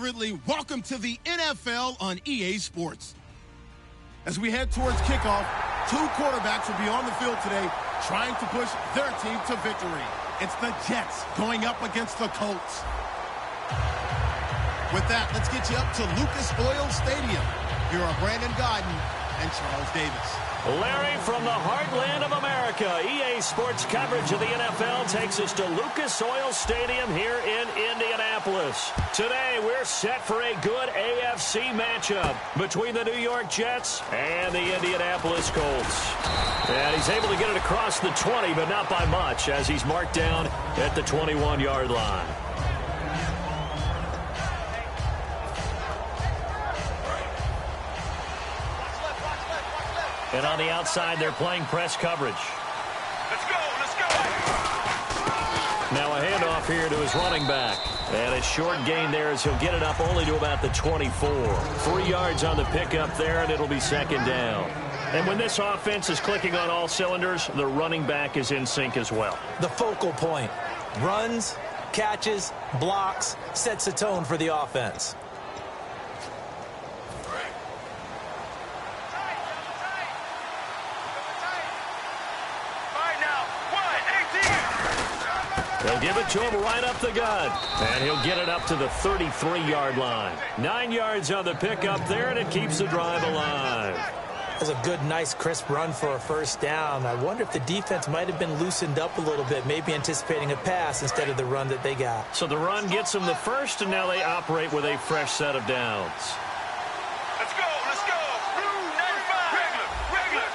Ridley. Welcome to the NFL on EA Sports. As we head towards kickoff, two quarterbacks will be on the field today trying to push their team to victory. It's the Jets going up against the Colts. With that, let's get you up to Lucas Oil Stadium. Here are Brandon Godden and Charles Davis. Larry, from the heartland of America, EA Sports coverage of the NFL takes us to Lucas Oil Stadium here in Indianapolis. Today, we're set for a good AFC matchup between the New York Jets and the Indianapolis Colts. And he's able to get it across the 20, but not by much, as he's marked down at the 21-yard line. And on the outside, they're playing press coverage. Let's go, let's go. Now a handoff here to his running back. And a short gain there as he'll get it up only to about the 24. 3 yards on the pickup there, and it'll be second down. And when this offense is clicking on all cylinders, the running back is in sync as well. The focal point. Runs, catches, blocks, sets a tone for the offense. They'll give it to him right up the gut. And he'll get it up to the 33-yard line. 9 yards on the pickup there, and it keeps the drive alive. That's a good, nice, crisp run for a first down. I wonder if the defense might have been loosened up a little bit, maybe anticipating a pass instead of the run that they got. So the run gets them the first, and now they operate with a fresh set of downs. Let's go, let's go. Blue 95. Regular.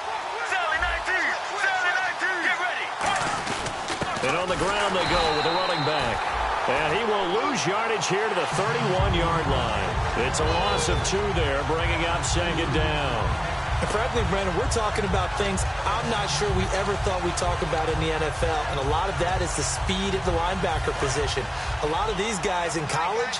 Sally 19. Sally 19. Get ready. And on the ground they go with the running back. And he will lose yardage here to the 31-yard line. It's a loss of 2 there, bringing up second down. And frankly, Brandon, we're talking about things I'm not sure we ever thought we'd talk about in the NFL. And a lot of that is the speed at the linebacker position. A lot of these guys in college,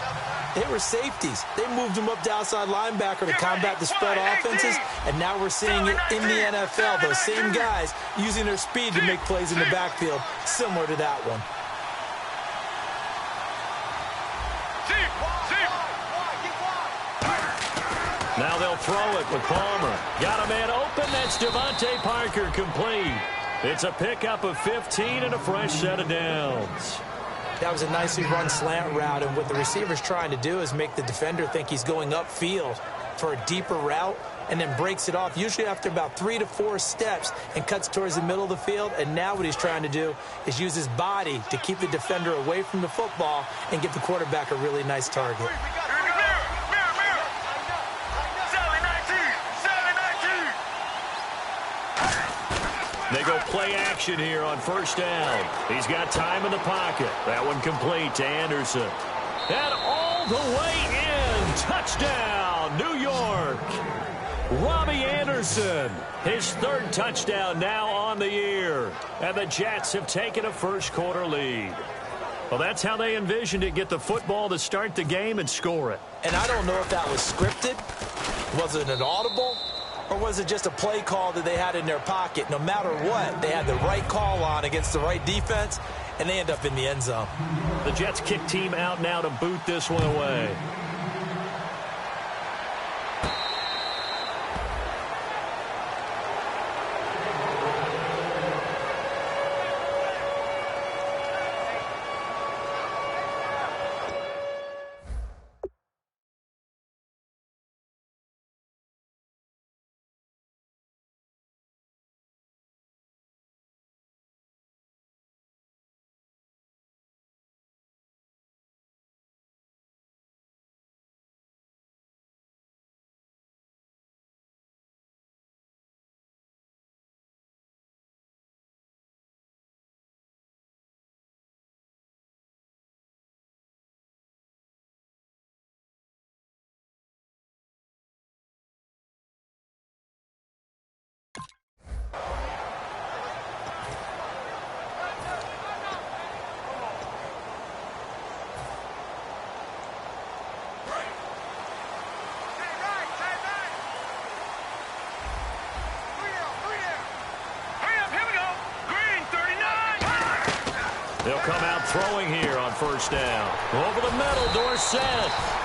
they were safeties. They moved them up to outside linebacker to combat the spread offenses. And now we're seeing it in the NFL. Those same guys using their speed to make plays in the backfield, similar to that one. Now they'll throw it with Palmer. Got a man open. That's Devontae Parker complete. It's a pickup of 15 and a fresh set of downs. That was a nicely run slant route, and what the receiver's trying to do is make the defender think he's going upfield for a deeper route and then breaks it off, usually after about 3 to 4 steps, and cuts towards the middle of the field. And now what he's trying to do is use his body to keep the defender away from the football and give the quarterback a really nice target. They go play action here on first down. He's got time in the pocket. That one complete to Anderson. And all the way in. Touchdown, New York. Robbie Anderson, his 3rd touchdown now on the year. And the Jets have taken a first-quarter lead. Well, that's how they envisioned it. Get the football to start the game and score it. And I don't know if that was scripted. Was it an audible? Or was it just a play call that they had in their pocket? No matter what, they had the right call on against the right defense, and they end up in the end zone. The Jets kick team out now to boot this one away. They'll come out throwing here on first down. Over the middle, Dorsett.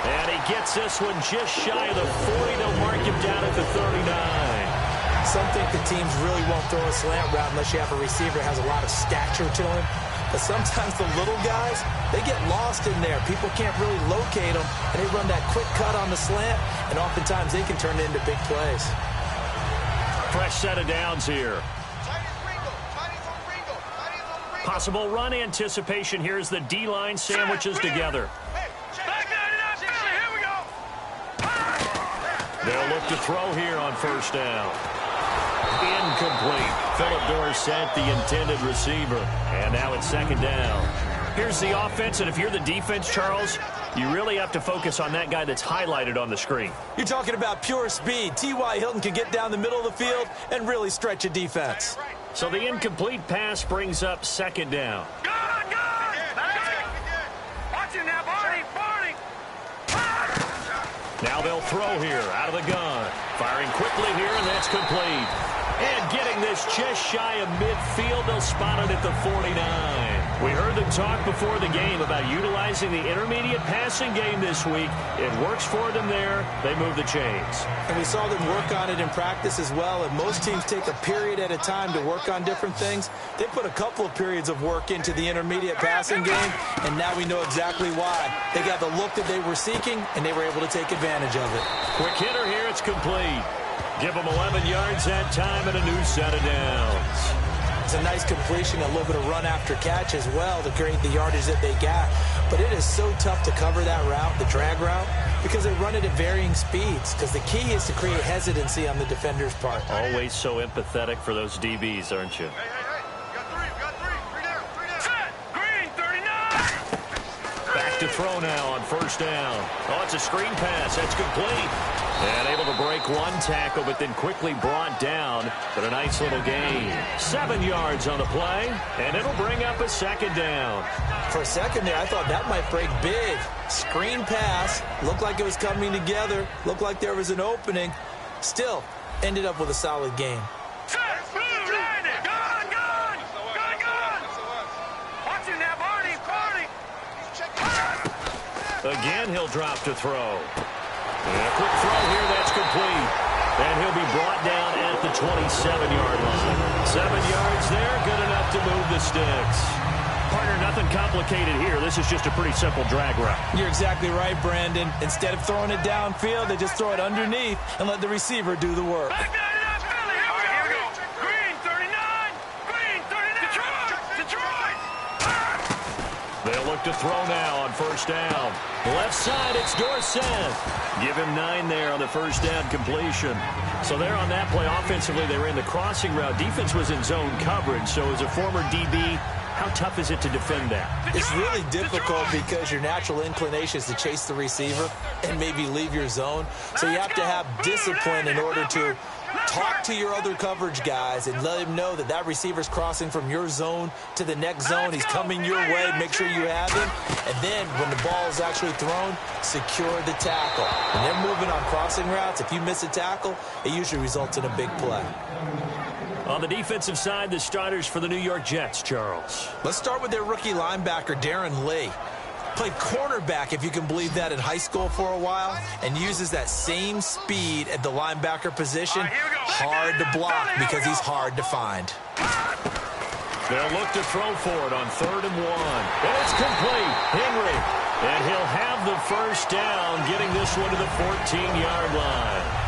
And he gets this one just shy of the 40. They'll mark him down at the 39. Some think the teams really won't throw a slant route unless you have a receiver that has a lot of stature to him. But sometimes the little guys, they get lost in there. People can't really locate them, and they run that quick cut on the slant, and oftentimes they can turn it into big plays. Fresh set of downs here. Possible run anticipation. Here's the D-line sandwiches together. They'll look to throw here on first down. Incomplete. Philip Dorsett, the intended receiver. And now it's second down. Here's the offense, and if you're the defense, Charles, you really have to focus on that guy that's highlighted on the screen. You're talking about pure speed. T.Y. Hilton can get down the middle of the field and really stretch a defense. So the incomplete pass brings up second down. Now they'll throw here out of the gun. Firing quickly here, and that's complete. And getting this just shy of midfield, they'll spot it at the 49. We heard them talk before the game about utilizing the intermediate passing game this week. It works for them there. They move the chains. And we saw them work on it in practice as well. And most teams take a period at a time to work on different things. They put a couple of periods of work into the intermediate passing game, and now we know exactly why. They got the look that they were seeking, and they were able to take advantage of it. Quick hitter here. It's complete. Give them 11 yards that time and a new set of downs. It's a nice completion, a little bit of run after catch as well to create the yardage that they got. But it is so tough to cover that route, the drag route, because they run it at varying speeds. Because the key is to create hesitancy on the defender's part. Always so empathetic for those DBs, aren't you? Back to throw now on first down. Oh, it's a screen pass. That's complete. And able to break one tackle, but then quickly brought down. But a nice little gain. 7 yards on the play, and it'll bring up a second down. For a second there, I thought that might break big. Screen pass. Looked like it was coming together. Looked like there was an opening. Still, ended up with a solid game. Again, he'll drop to throw. And a quick throw here, that's complete. And he'll be brought down at the 27-yard line. 7 yards there, good enough to move the sticks. Partner, nothing complicated here. This is just a pretty simple drag route. You're exactly right, Brandon. Instead of throwing it downfield, they just throw it underneath and let the receiver do the work. They'll look to throw now on first down. Left side, it's Dorsett. Give him 9 there on the first down completion. So there on that play, offensively, they ran the crossing route. Defense was in zone coverage, so as a former DB, how tough is it to defend that? It's really difficult because your natural inclination is to chase the receiver and maybe leave your zone. So you have to have discipline in order to talk to your other coverage guys and let him know that that receiver's crossing from your zone to the next zone. He's coming your way. Make sure you have him. And then when the ball is actually thrown, secure the tackle. When they're moving on crossing routes, if you miss a tackle, it usually results in a big play. On the defensive side, the starters for the New York Jets, Charles. Let's start with their rookie linebacker, Darren Lee. Played cornerback, if you can believe that, in high school for a while, and uses that same speed at the linebacker position. Hard to block because he's hard to find. They'll look to throw for it on 3rd and 1. And it's complete. Henry. And he'll have the first down, getting this one to the 14-yard line.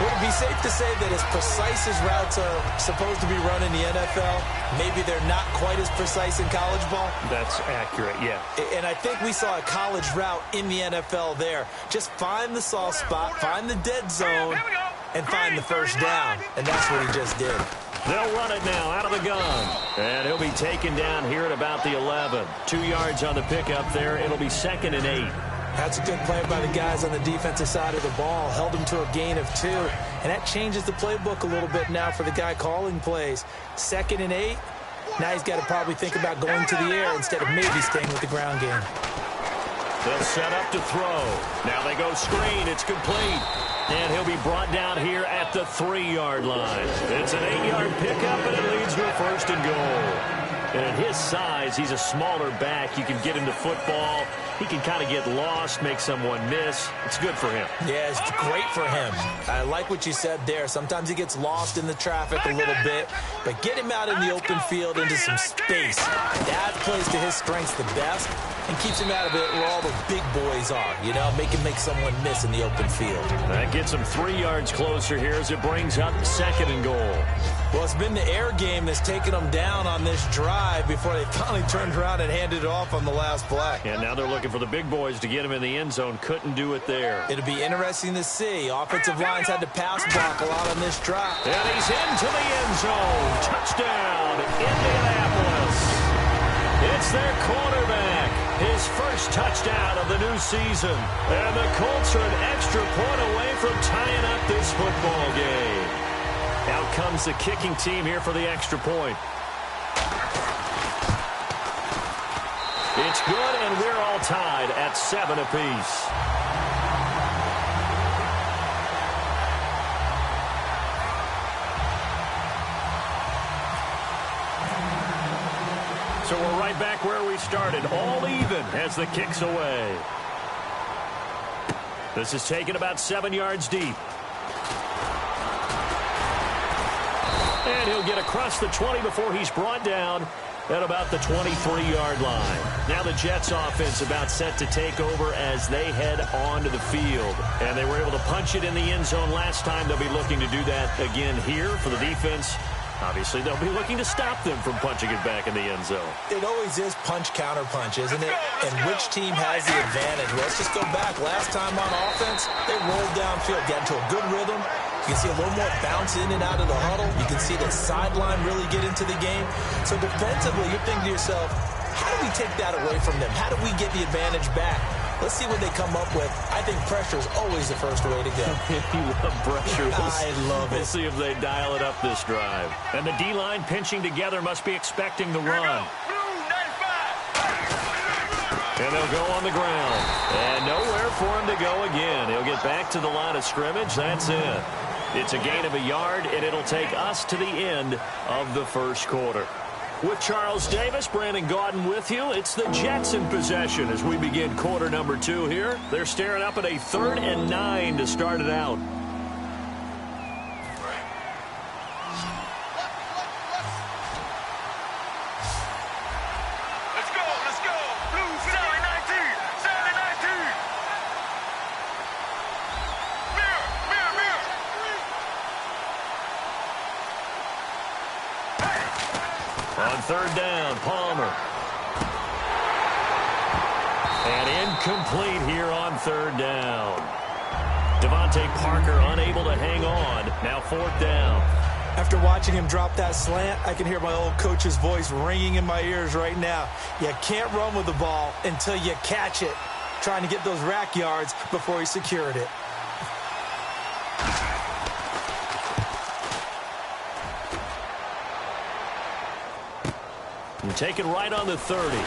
Would it be safe to say that as precise as routes are supposed to be run in the NFL, maybe they're not quite as precise in college ball? That's accurate, yeah. And I think we saw a college route in the NFL there. Just find the soft spot, find the dead zone, and find the first down. And that's what he just did. They'll run it now out of the gun. And he'll be taken down here at about the 11. 2 yards on the pickup there. It'll be 2nd and 8. That's a good play by the guys on the defensive side of the ball. Held him to a gain of 2. And that changes the playbook a little bit now for the guy calling plays. 2nd and 8. Now he's got to probably think about going to the air instead of maybe staying with the ground game. They'll set up to throw. Now they go screen. It's complete. And he'll be brought down here at the 3-yard line. It's an 8-yard pickup, and it leads to a 1st and goal. And at his size, he's a smaller back. You can get him to football he can kind of get lost, make someone miss. It's good for him. Yeah, it's great for him. I like what you said there. Sometimes he gets lost in the traffic a little bit, but get him out in the open field into some space. That plays to his strengths the best and keeps him out of it where all the big boys are, you know, make him make someone miss in the open field. That gets him 3 yards closer here as it brings up 2nd and goal. Well, it's been the air game that's taken them down on this drive before they finally turned around and handed it off on the last play. And now they're looking for the big boys to get him in the end zone. Couldn't do it there. It'll be interesting to see. Offensive lines had to pass block a lot on this drive. And he's into the end zone. Touchdown, Indianapolis. It's their quarterback. His first touchdown of the new season. And the Colts are an extra point away from tying up this football game. Out comes the kicking team here for the extra point. It's good, and we're all tied at 7 apiece. So we're right back where we started, all even as the kick's away. This is taken about 7 yards deep. And he'll get across the 20 before he's brought down at about the 23-yard line. Now the Jets offense about set to take over as they head onto the field. And they were able to punch it in the end zone last time. They'll be looking to do that again here for the defense. Obviously, they'll be looking to stop them from punching it back in the end zone. It always is punch-counter-punch, isn't it? And which team has the advantage? Well, let's just go back. Last time on offense, they rolled downfield, got into a good rhythm. You can see a little more bounce in and out of the huddle. You can see the sideline really get into the game. So defensively, you're thinking to yourself, how do we take that away from them? How do we get the advantage back? Let's see what they come up with. I think pressure is always the first way to go. You love pressure. I love it. We'll see if they dial it up this drive. And the D-line pinching together must be expecting the run. And they'll go on the ground. And nowhere for him to go again. He'll get back to the line of scrimmage. That's it. It's a gain of a yard, and it'll take us to the end of the first quarter. With Charles Davis, Brandon Gaudin with you. It's the Jets in possession as we begin quarter number 2 here. They're staring up at a 3rd and 9 to start it out. Let's go. Blue, Sally 19, Sally 19. Mirror. On 3rd down, Palmer. And incomplete here on 3rd down. Devontae Parker unable to hang on. Now 4th down. After watching him drop that slant, I can hear my old coach's voice ringing in my ears right now. You can't run with the ball until you catch it. Trying to get those rack yards before he secured it. And taken right on the 30.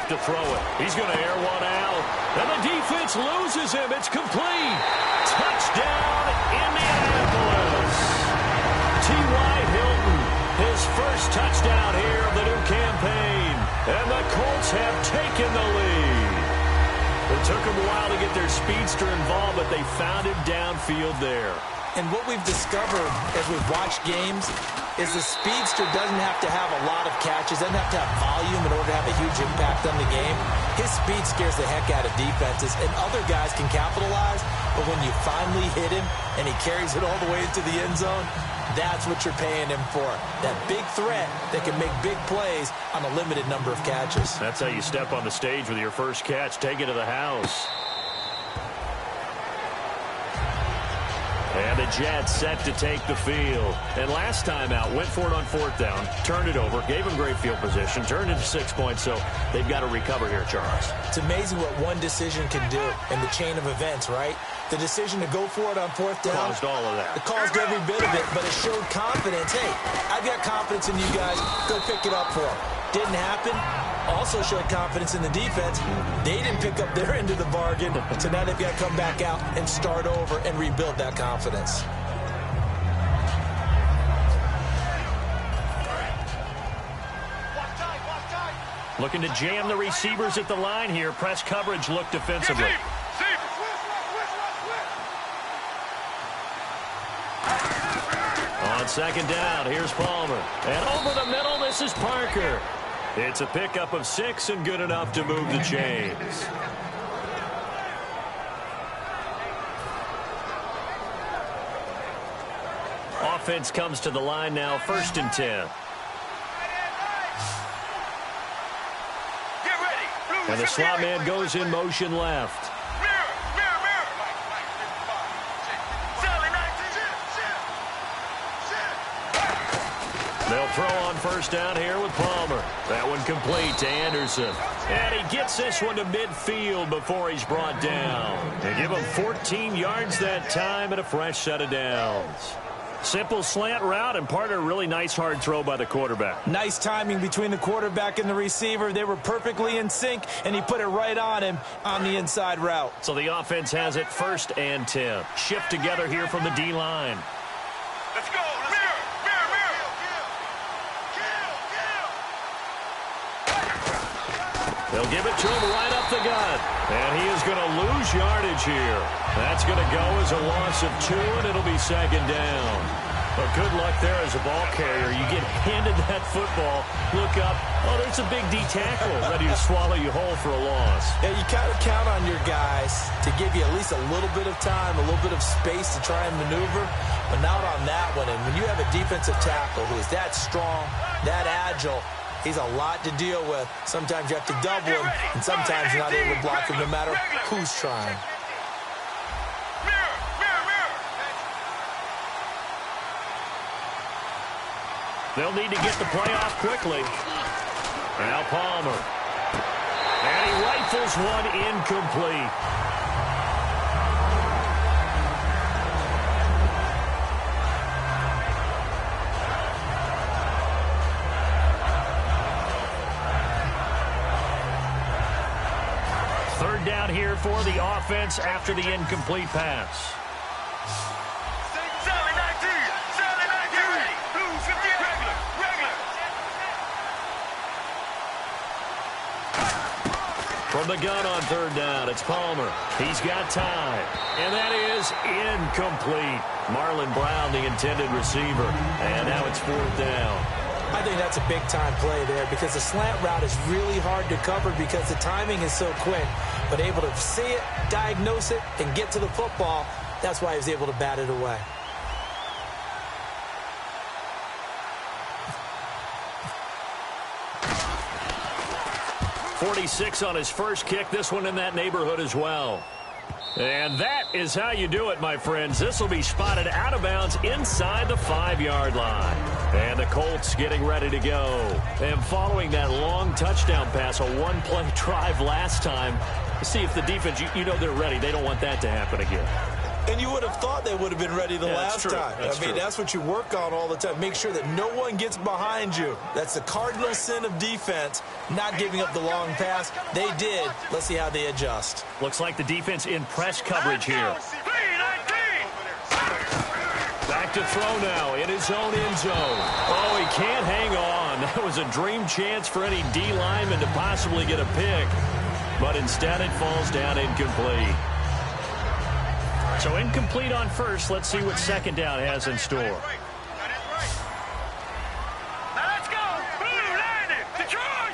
To throw it. He's going to air one out. And the defense loses him. It's complete. Touchdown, Indianapolis. T.Y. Hilton, his first touchdown here of the new campaign. And the Colts have taken the lead. It took them a while to get their speedster involved, but they found him downfield there. And what we've discovered as we've watched games is the speedster doesn't have to have a lot of catches, doesn't have to have volume in order to have a huge impact on the game. His speed scares the heck out of defenses, and other guys can capitalize, but when you finally hit him and he carries it all the way into the end zone, that's what you're paying him for. That big threat that can make big plays on a limited number of catches. That's how you step on the stage with your first catch. Take it to the house. And the Jets set to take the field. And last time out, went for it on 4th down, turned it over, gave them great field position, turned it to 6 points, so they've got to recover here, Charles. It's amazing what one decision can do in the chain of events, right? The decision to go for it on 4th down. Caused all of that. It caused every bit of it, but it showed confidence. Hey, I've got confidence in you guys. Go pick it up for them. Didn't happen. Also showed confidence in the defense. They didn't pick up their end of the bargain, so now they've got to come back out and start over and rebuild that confidence. Looking to jam the receivers at the line here. Press coverage look defensively. On 2nd down, here's Palmer. And over the middle, this is Parker. It's a pickup of 6 and good enough to move the chains. Offense comes to the line now, 1st and 10. And the slot man goes in motion left. They'll throw on 1st down here with Palmer. That one complete to Anderson. And he gets this one to midfield before he's brought down. They give him 14 yards that time and a fresh set of downs. Simple slant route and part of a really nice hard throw by the quarterback. Nice timing between the quarterback and the receiver. They were perfectly in sync, and he put it right on him on the inside route. So the offense has it 1st and 10. Shift together here from the D-line. Let's go. They'll give it to him right up the gut. And he is going to lose yardage here. That's going to go as a loss of 2, and it'll be 2nd down. But good luck there as a ball carrier. You get handed that football, look up, oh, there's a big D tackle ready to swallow you whole for a loss. Yeah, you kind of count on your guys to give you at least a little bit of time, a little bit of space to try and maneuver, but not on that one. And when you have a defensive tackle who is that strong, that agile, he's a lot to deal with. Sometimes you have to double him, and sometimes you're not able to block him no matter who's trying. They'll need to get the play off quickly. Now Palmer. And he rifles one incomplete. Third down here for the offense after the incomplete pass. From the gun on 3rd down, it's Palmer. He's got time. And that is incomplete. Marlon Brown, the intended receiver. And now it's 4th down. I think that's a big-time play there because the slant route is really hard to cover because the timing is so quick. But able to see it, diagnose it, and get to the football, that's why he was able to bat it away. .46 on his first kick. This one in that neighborhood as well. And that is how you do it, my friends. This will be spotted out of bounds inside the 5-yard line. And the Colts getting ready to go. And following that long touchdown pass, a one-play drive last time, see if the defense, you know they're ready. They don't want that to happen again. And you would have thought they would have been ready the last time. That's what you work on all the time. Make sure that no one gets behind you. That's the cardinal sin of defense, not giving up the long pass. They did. Let's see how they adjust. Looks like the defense in press coverage here. Back to throw now in his own end zone. Oh, he can't hang on. That was a dream chance for any D lineman to possibly get a pick. But instead it falls down incomplete. So incomplete on first. Let's see what 2nd down has in store. Now let's go. Detroit.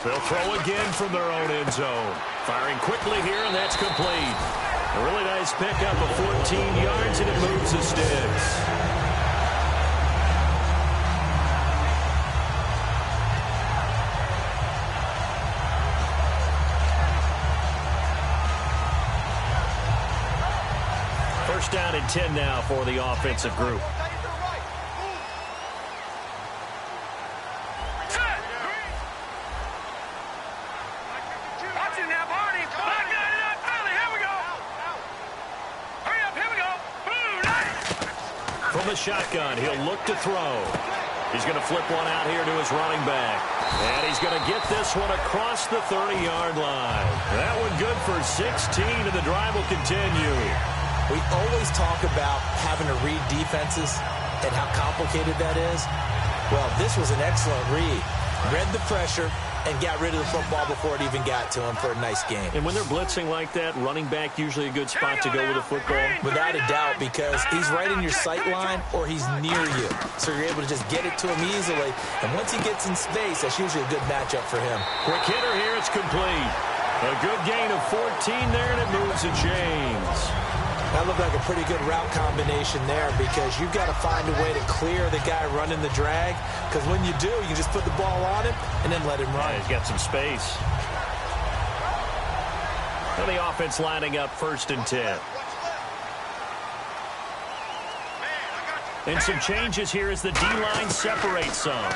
They'll throw again from their own end zone. Firing quickly here, and that's complete. A really nice pickup of 14 yards, and it moves the sticks. First down and 10 now for the offensive group. From the shotgun, he'll look to throw. He's going to flip one out here to his running back. And he's going to get this one across the 30-yard line. That one good for 16, and the drive will continue. We always talk about having to read defenses and how complicated that is. Well, this was an excellent read. Read the pressure and got rid of the football before it even got to him for a nice game. And when they're blitzing like that, running back usually a good spot to go with the football? Without a doubt, because he's right in your sight line or he's near you. So you're able to just get it to him easily. And once he gets in space, that's usually a good matchup for him. Quick hitter here, it's complete. A good gain of 14 there, and it moves the chains. That looked like a pretty good route combination there because you've got to find a way to clear the guy running the drag, because when you do, you can just put the ball on him and then let him run. Yeah, he's got some space. And the offense lining up 1st and 10. And some changes here as the D-line separates some.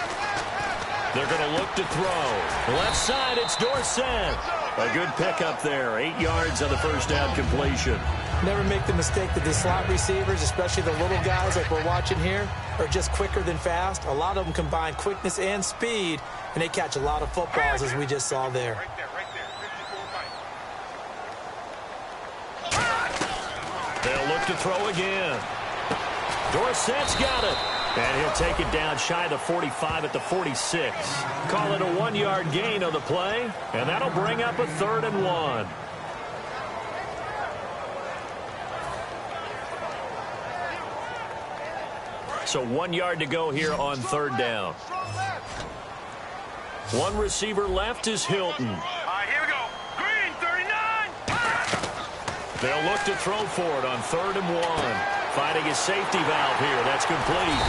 They're going to look to throw. Left side, it's Dorsett. A good pickup there. 8 yards on the first down completion. Never make the mistake that the slot receivers, especially the little guys like we're watching here, are just quicker than fast. A lot of them combine quickness and speed, and they catch a lot of footballs, as we just saw there. They'll look to throw again. Dorsett's got it. And he'll take it down shy of the 45 at the 46. Call it a 1-yard gain on the play, and that'll bring up a 3rd and 1. So 1 yard to go here on 3rd down. One receiver left is Hilton. All right, here we go. Green, 39. They'll look to throw for it on 3rd and 1. Finding his safety valve here. That's complete.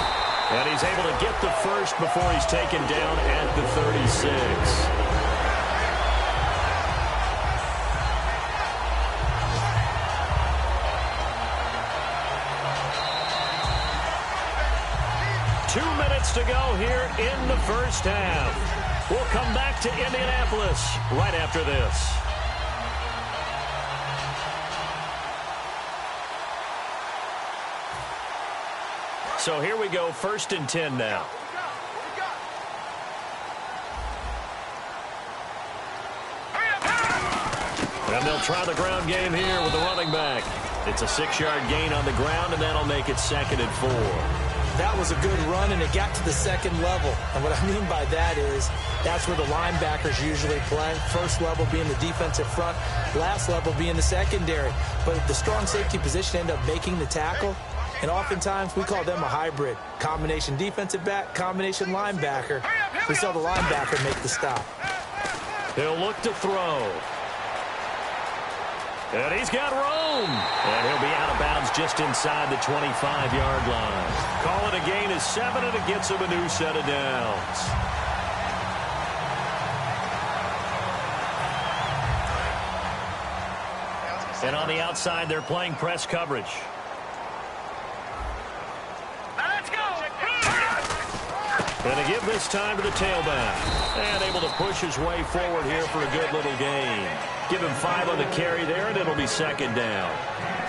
And he's able to get the first before he's taken down at the 36. To go here in the first half. We'll come back to Indianapolis right after this. So here we go, 1st and 10 now. And they'll try the ground game here with the running back. It's a 6-yard gain on the ground, and that'll make it 2nd and 4. That was a good run, and it got to the 2nd level. And what I mean by that is that's where the linebackers usually play. First level being the defensive front, last level being the secondary. But the strong safety position ended up making the tackle, and oftentimes we call them a hybrid. Combination defensive back, combination linebacker. We saw the linebacker make the stop. He'll look to throw. And he's got room. And he'll be out of bounds just inside the 25-yard line. Call it a gain of 7, and it gets him a new set of downs. And on the outside, they're playing press coverage. Let's go. And they give this time to the tailback. And able to push his way forward here for a good little gain. Give him 5 on the carry there, and it'll be 2nd down.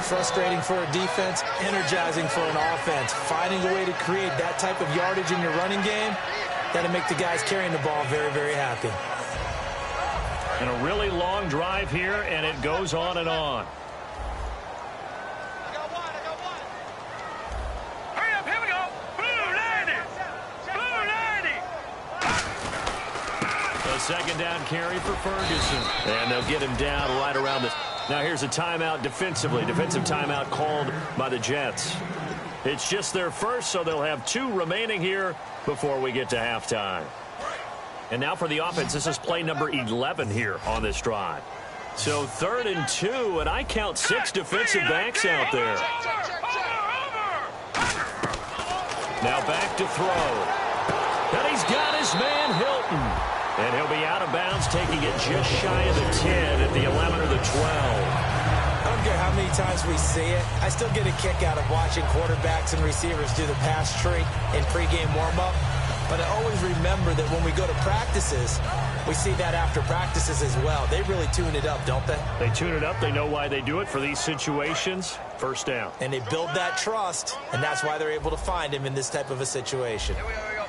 Frustrating for a defense, energizing for an offense. Finding a way to create that type of yardage in your running game, that'll make the guys carrying the ball very, very happy. And a really long drive here, and it goes on and on. Hurry up, here we go. Blue 90. Blue 90. A 2nd down carry for Ferguson. And they'll get him down right around the... Now here's a timeout defensively. Defensive timeout called by the Jets. It's just their first, so they'll have 2 remaining here before we get to halftime. And now for the offense, this is play number 11 here on this drive. So 3rd and 2, and I count 6 defensive backs out there. Now back to throw. And he's got his man Hilton. And he'll be out of bounds, taking it just shy of the 10 at the 11 or the 12. I'm care how many times we see it. I still get a kick out of watching quarterbacks and receivers do the pass tree in pregame warm-up. But I always remember that when we go to practices, we see that after practices as well. They really tune it up, don't they? They tune it up. They know why they do it for these situations. First down. And they build that trust, and that's why they're able to find him in this type of a situation. Here we go.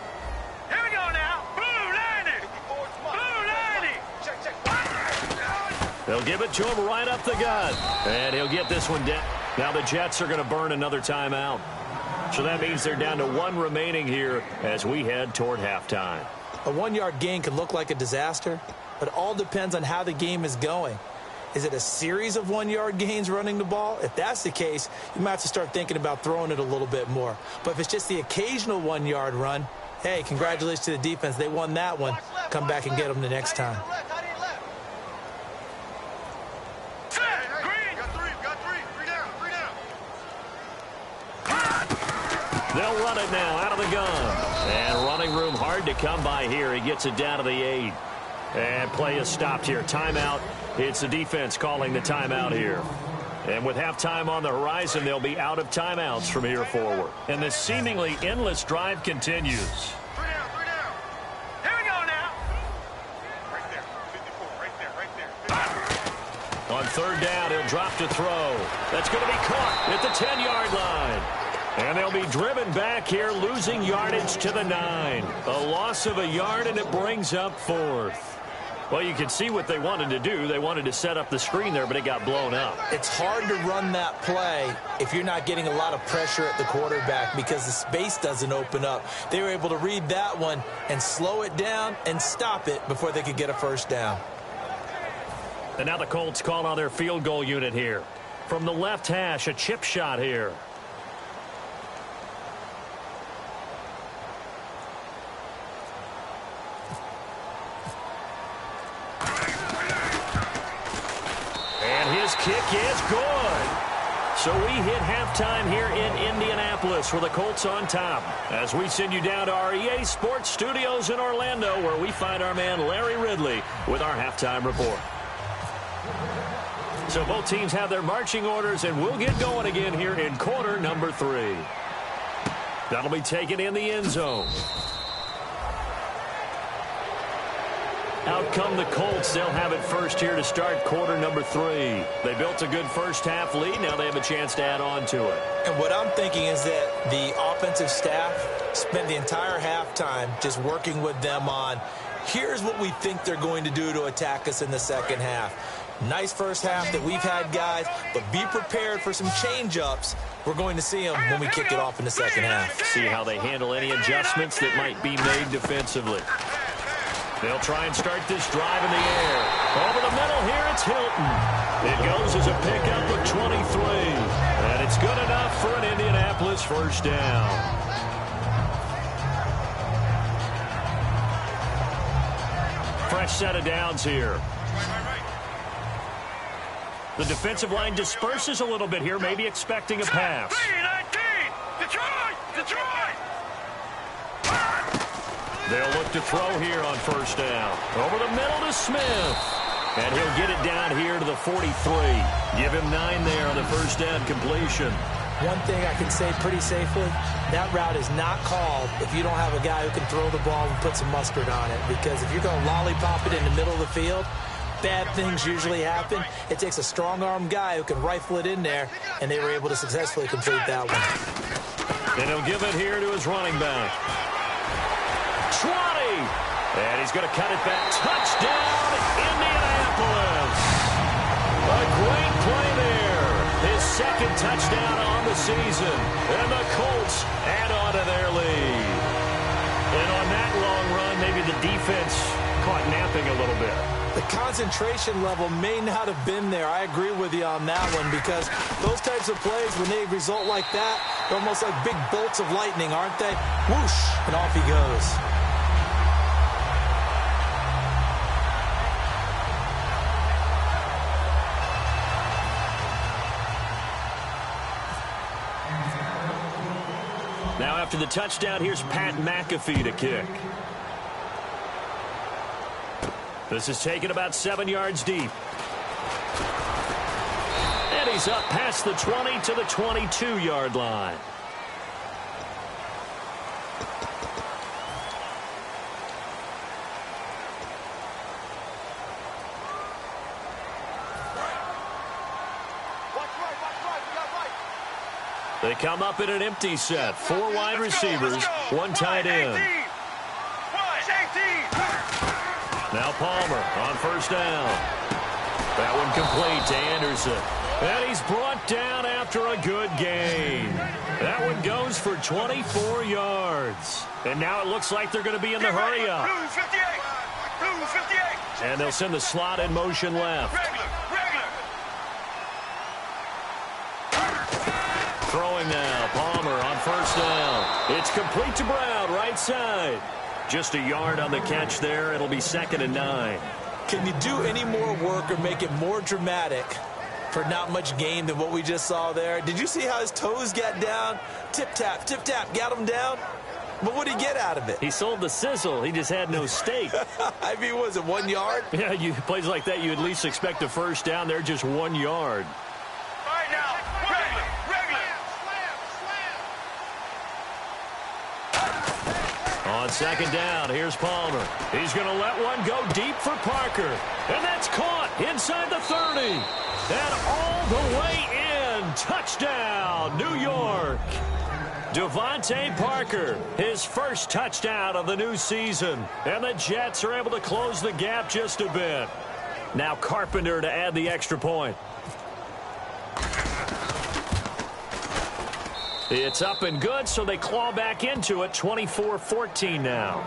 Here we go now. Blue 90. Blue 90. They'll give it to him right up the gut. And he'll get this one down. Now the Jets are going to burn another timeout. So that means they're down to one remaining here as we head toward halftime. A 1-yard gain can look like a disaster, but it all depends on how the game is going. Is it a series of 1-yard gains running the ball? If that's the case, you might have to start thinking about throwing it a little bit more. But if it's just the occasional 1-yard run, hey, congratulations to the defense. They won that one. Come back and get them the next time. They'll run it now out of the gun. And running room hard to come by here. He gets it down to the 8. And play is stopped here. Timeout. It's the defense calling the timeout here. And with halftime on the horizon, they'll be out of timeouts from here forward. And this seemingly endless drive continues. 3 down. Here we go now. Right there. 54. Right there. On third down, he'll drop to throw. That's going to be caught at the 10-yard line. And they'll be driven back here, losing yardage to the 9. A loss of a yard, and it brings up 4th. Well, you can see what they wanted to do. They wanted to set up the screen there, but it got blown up. It's hard to run that play if you're not getting a lot of pressure at the quarterback because the space doesn't open up. They were able to read that one and slow it down and stop it before they could get a first down. And now the Colts call on their field goal unit here. From the left hash, a chip shot here. Kick is good. So we hit halftime here in Indianapolis with the Colts on top as we send you down to our EA Sports Studios in Orlando where we find our man Larry Ridley with our halftime report. So both teams have their marching orders and we'll get going again here in quarter number 3. That'll be taken in the end zone. Out come the Colts. They'll have it first here to start quarter number 3. They built a good first half lead. Now they have a chance to add on to it. And what I'm thinking is that the offensive staff spent the entire halftime just working with them on, here's what we think they're going to do to attack us in the second half. Nice first half that we've had, guys, but be prepared for some change-ups. We're going to see them when we kick it off in the second half. See how they handle any adjustments that might be made defensively. They'll try and start this drive in the air. Over the middle here, it's Hilton. It goes as a pickup of 23. And it's good enough for an Indianapolis first down. Fresh set of downs here. The defensive line disperses a little bit here, maybe expecting a pass. 3-19. Detroit! They'll look to throw here on first down. Over the middle to Smith. And he'll get it down here to the 43. Give him 9 there on the first down completion. One thing I can say pretty safely, that route is not called if you don't have a guy who can throw the ball and put some mustard on it. Because if you're going to lollipop it in the middle of the field, bad things usually happen. It takes a strong-arm guy who can rifle it in there, and they were able to successfully complete that one. And he'll give it here to his running back. 20. And he's going to cut it back. Touchdown, Indianapolis. A great play there. His second touchdown on the season. And the Colts add on to their lead. And on that long run, maybe the defense caught napping a little bit. The concentration level may not have been there. I agree with you on that one because those types of plays, when they result like that, they're almost like big bolts of lightning, aren't they? Whoosh, and off he goes. Now after the touchdown, here's Pat McAfee to kick. This is taken about 7 yards deep. And he's up past the 20 to the 22-yard line. They come up in an empty set. 4 wide receivers, 1 tight end. Now Palmer on first down. That one complete to Anderson. And he's brought down after a good gain. That one goes for 24 yards. And now it looks like they're going to be in the hurry-up. And they'll send the slot in motion left. Throwing now, Palmer on first down. It's complete to Brown, right side. Just a yard on the catch there. It'll be 2nd and 9. Can you do any more work or make it more dramatic for not much gain than what we just saw there? Did you see how his toes got down? Tip-tap, got him down. But what did he get out of it? He sold the sizzle. He just had no steak. I mean, was it 1 yard? Yeah, plays like that, you at least expect a first down. They're just 1 yard. On second down, here's Palmer. He's going to let one go deep for Parker. And that's caught inside the 30. And all the way in. Touchdown, New York. Devontae Parker, his first touchdown of the new season. And the Jets are able to close the gap just a bit. Now Carpenter to add the extra point. It's up and good, so they claw back into it, 24-14 now.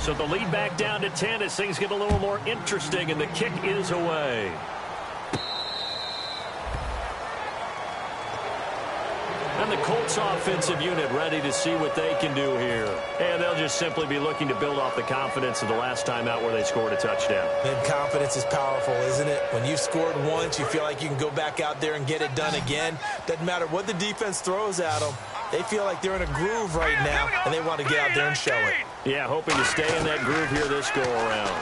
So the lead back down to 10 as things get a little more interesting, and the kick is away. And the Colts offensive unit ready to see what they can do here. And they'll just simply be looking to build off the confidence of the last time out where they scored a touchdown. And confidence is powerful, isn't it? When you've scored once, you feel like you can go back out there and get it done again. Doesn't matter what the defense throws at them. They feel like they're in a groove right now, and they want to get out there and show it. Yeah, hoping to stay in that groove here this go-around.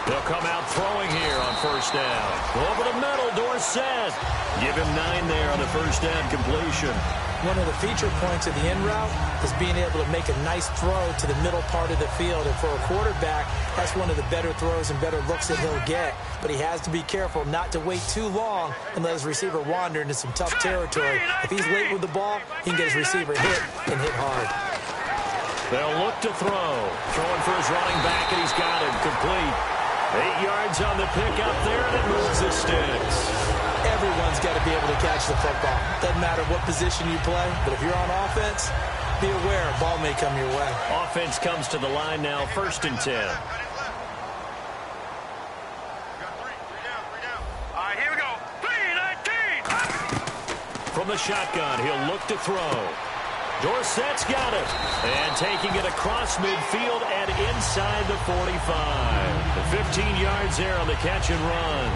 They'll come out throwing here on first down. Over the middle, Dorsett. Give him 9 there on the first down completion. One of the feature points of the in route is being able to make a nice throw to the middle part of the field. And for a quarterback, that's one of the better throws and better looks that he'll get. But he has to be careful not to wait too long and let his receiver wander into some tough territory. If he's late with the ball, he can get his receiver hit and hit hard. They'll look to throw. Throwing for his running back, and he's got him complete. 8 yards on the pickup there, and it moves the sticks. Everyone's got to be able to catch the football. Doesn't matter what position you play, but if you're on offense, be aware a ball may come your way. Offense comes to the line now, 1st and 10. All right, here we go. 3-19. From the shotgun, he'll look to throw. Dorsett's got it. And taking it across midfield and inside the 45. 15 yards there on the catch and run.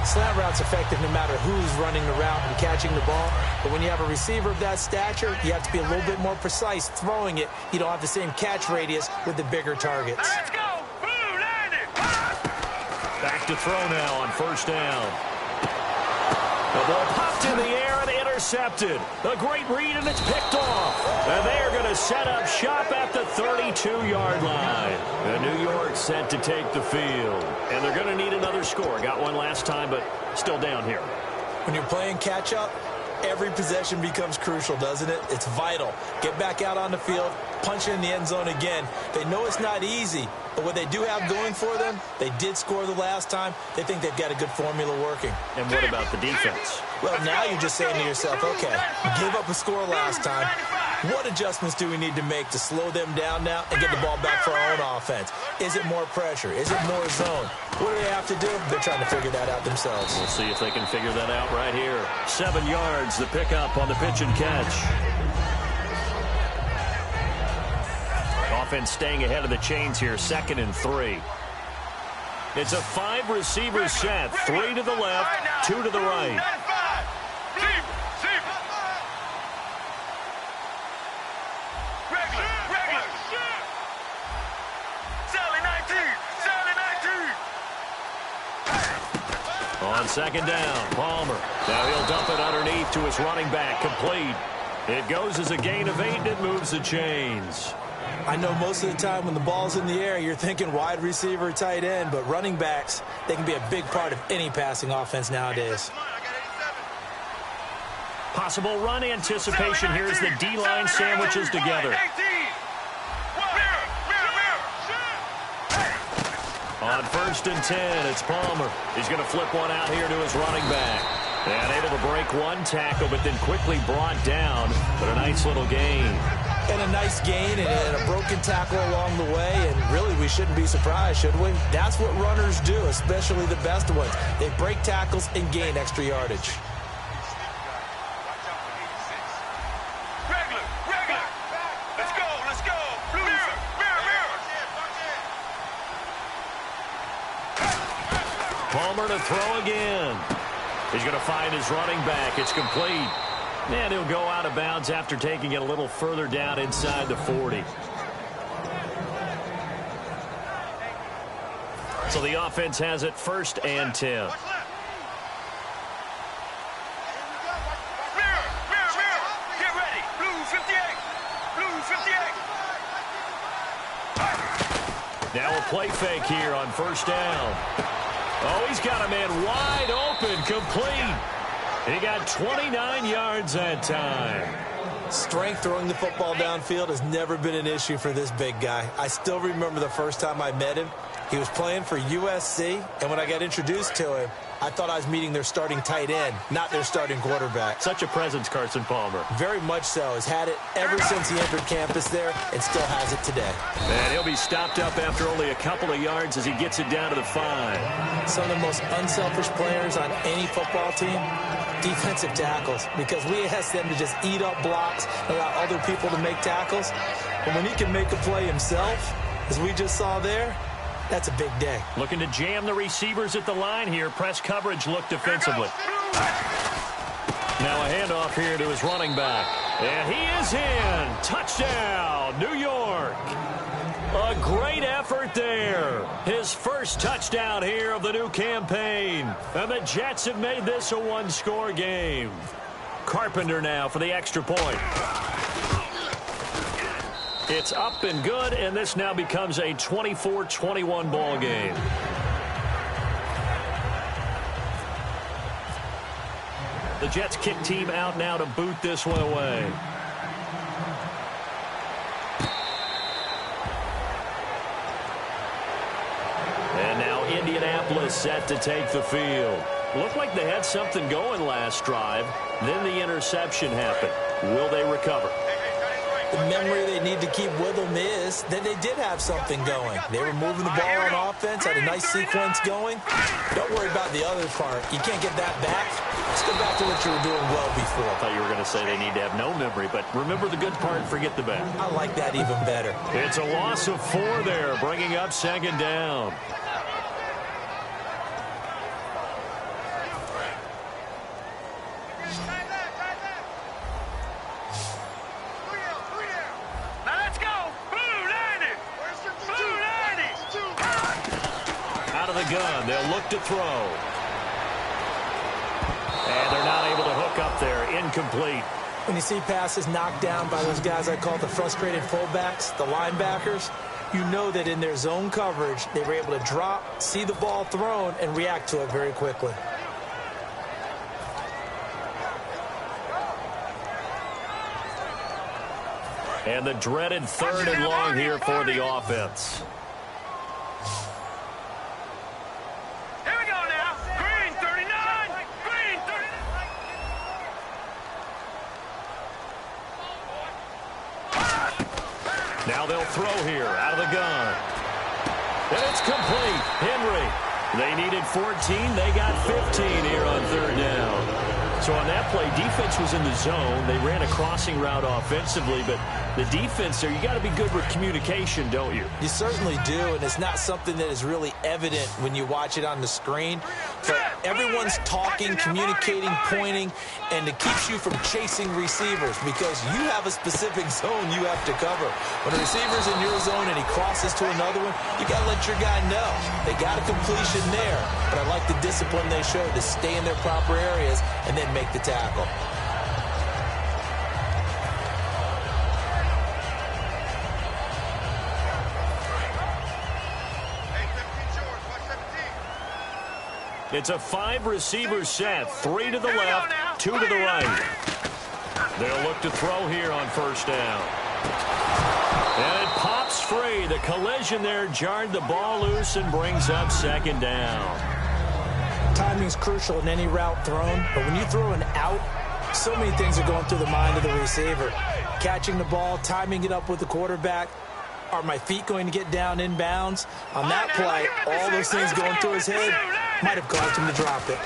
Slant route's effective no matter who's running the route and catching the ball. But when you have a receiver of that stature, you have to be a little bit more precise throwing it. You don't have the same catch radius with the bigger targets. Let's go. Blue 90. Back to throw now on first down. The ball popped in the air and intercepted. A great read, and it's picked off. And they are going to set up shop at the 32-yard line. And New York set to take the field. And they're going to need another score. Got one last time, but still down here. When you're playing catch-up, every possession becomes crucial, doesn't it? It's vital. Get back out on the field, punch it in the end zone again. They know it's not easy, but what they do have going for them, they did score the last time. They think they've got a good formula working. And what about the defense? Well, now you're just saying to yourself, okay, give up a score last time. What adjustments do we need to make to slow them down now and get the ball back for our own offense? Is it more pressure? Is it more zone? What do they have to do? They're trying to figure that out themselves. We'll see if they can figure that out right here. 7 yards, the pickup on the pitch and catch. Offense staying ahead of the chains here, 2nd and 3. It's a 5-receiver set, 3 to the left, 2 to the right. Sally 19. Sally 19. On second down, Palmer. Now he'll dump it underneath to his running back. Complete. It goes as a gain of 8, and it moves the chains. I know most of the time when the ball's in the air, you're thinking wide receiver, tight end, but running backs, they can be a big part of any passing offense nowadays. Possible run anticipation here as the D-line sandwiches together. On 1st and 10, it's Palmer. He's going to flip one out here to his running back. And able to break one tackle, but then quickly brought down. But a nice little gain. And a nice gain and a broken tackle along the way. And really, we shouldn't be surprised, should we? That's what runners do, especially the best ones. They break tackles and gain extra yardage. Let's go. Mirror. Palmer to throw again. He's going to find his running back. It's complete. And he'll go out of bounds after taking it a little further down inside the 40. So the offense has it 1st and 10. Mirror. Get ready. Blue 58. Now a play fake here on 1st down. Oh, he's got a man wide open, complete. He got 29 yards that time. Strength throwing the football downfield has never been an issue for this big guy. I still remember the first time I met him. He was playing for USC, and when I got introduced to him, I thought I was meeting their starting tight end, not their starting quarterback. Such a presence, Carson Palmer. Very much so. Has had it ever since he entered campus there and still has it today. And he'll be stopped up after only a couple of yards as he gets it down to the 5. Some of the most unselfish players on any football team, defensive tackles, because we ask them to just eat up blocks, allow other people to make tackles. But when he can make a play himself, as we just saw there, that's a big day. Looking to jam the receivers at the line here. Press coverage look defensively. Now a handoff here to his running back. And he is in. Touchdown, New York. A great effort there. His first touchdown here of the new campaign. And the Jets have made this a one-score game. Carpenter now for the extra point. It's up and good, and this now becomes a 24-21 ball game. The Jets kick team out now to boot this one away. And now Indianapolis set to take the field. Looked like they had something going last drive. Then the interception happened. Will they recover? The memory they need to keep with them is that they did have something going. They were moving the ball on offense, had a nice sequence going. Don't worry about the other part. You can't get that back. Let's go back to what you were doing well before. I thought you were going to say they need to have no memory, but remember the good part and forget the bad. I like that even better. It's a loss of 4 there, bringing up 2nd down. Gun. They'll look to throw. And they're not able to hook up there. Incomplete. When you see passes knocked down by those guys I call the frustrated fullbacks, the linebackers, you know that in their zone coverage, they were able to drop, see the ball thrown, and react to it very quickly. And the dreaded 3rd and long here for the offense. Now they'll throw here out of the gun. And it's complete. Henry. They needed 14. They got 15 here on 3rd down. So on that play, defense was in the zone. They ran a crossing route offensively, but the defense there, you got to be good with communication, don't you? You certainly do, and it's not something that is really evident when you watch it on the screen. But everyone's talking, communicating, pointing, and it keeps you from chasing receivers because you have a specific zone you have to cover. When a receiver's in your zone and he crosses to another one, you got to let your guy know. They got a completion there, but I like the discipline they showed to stay in their proper areas and then make the tackle. It's a 5-receiver set, 3 to the left, 2 to the right. They'll look to throw here on first down. And it pops free. The collision there jarred the ball loose and brings up second down. Timing's crucial in any route thrown, but when you throw an out, so many things are going through the mind of the receiver. Catching the ball, timing it up with the quarterback. Are my feet going to get down inbounds? On that play, all those things going through his head might have caused him to drop it.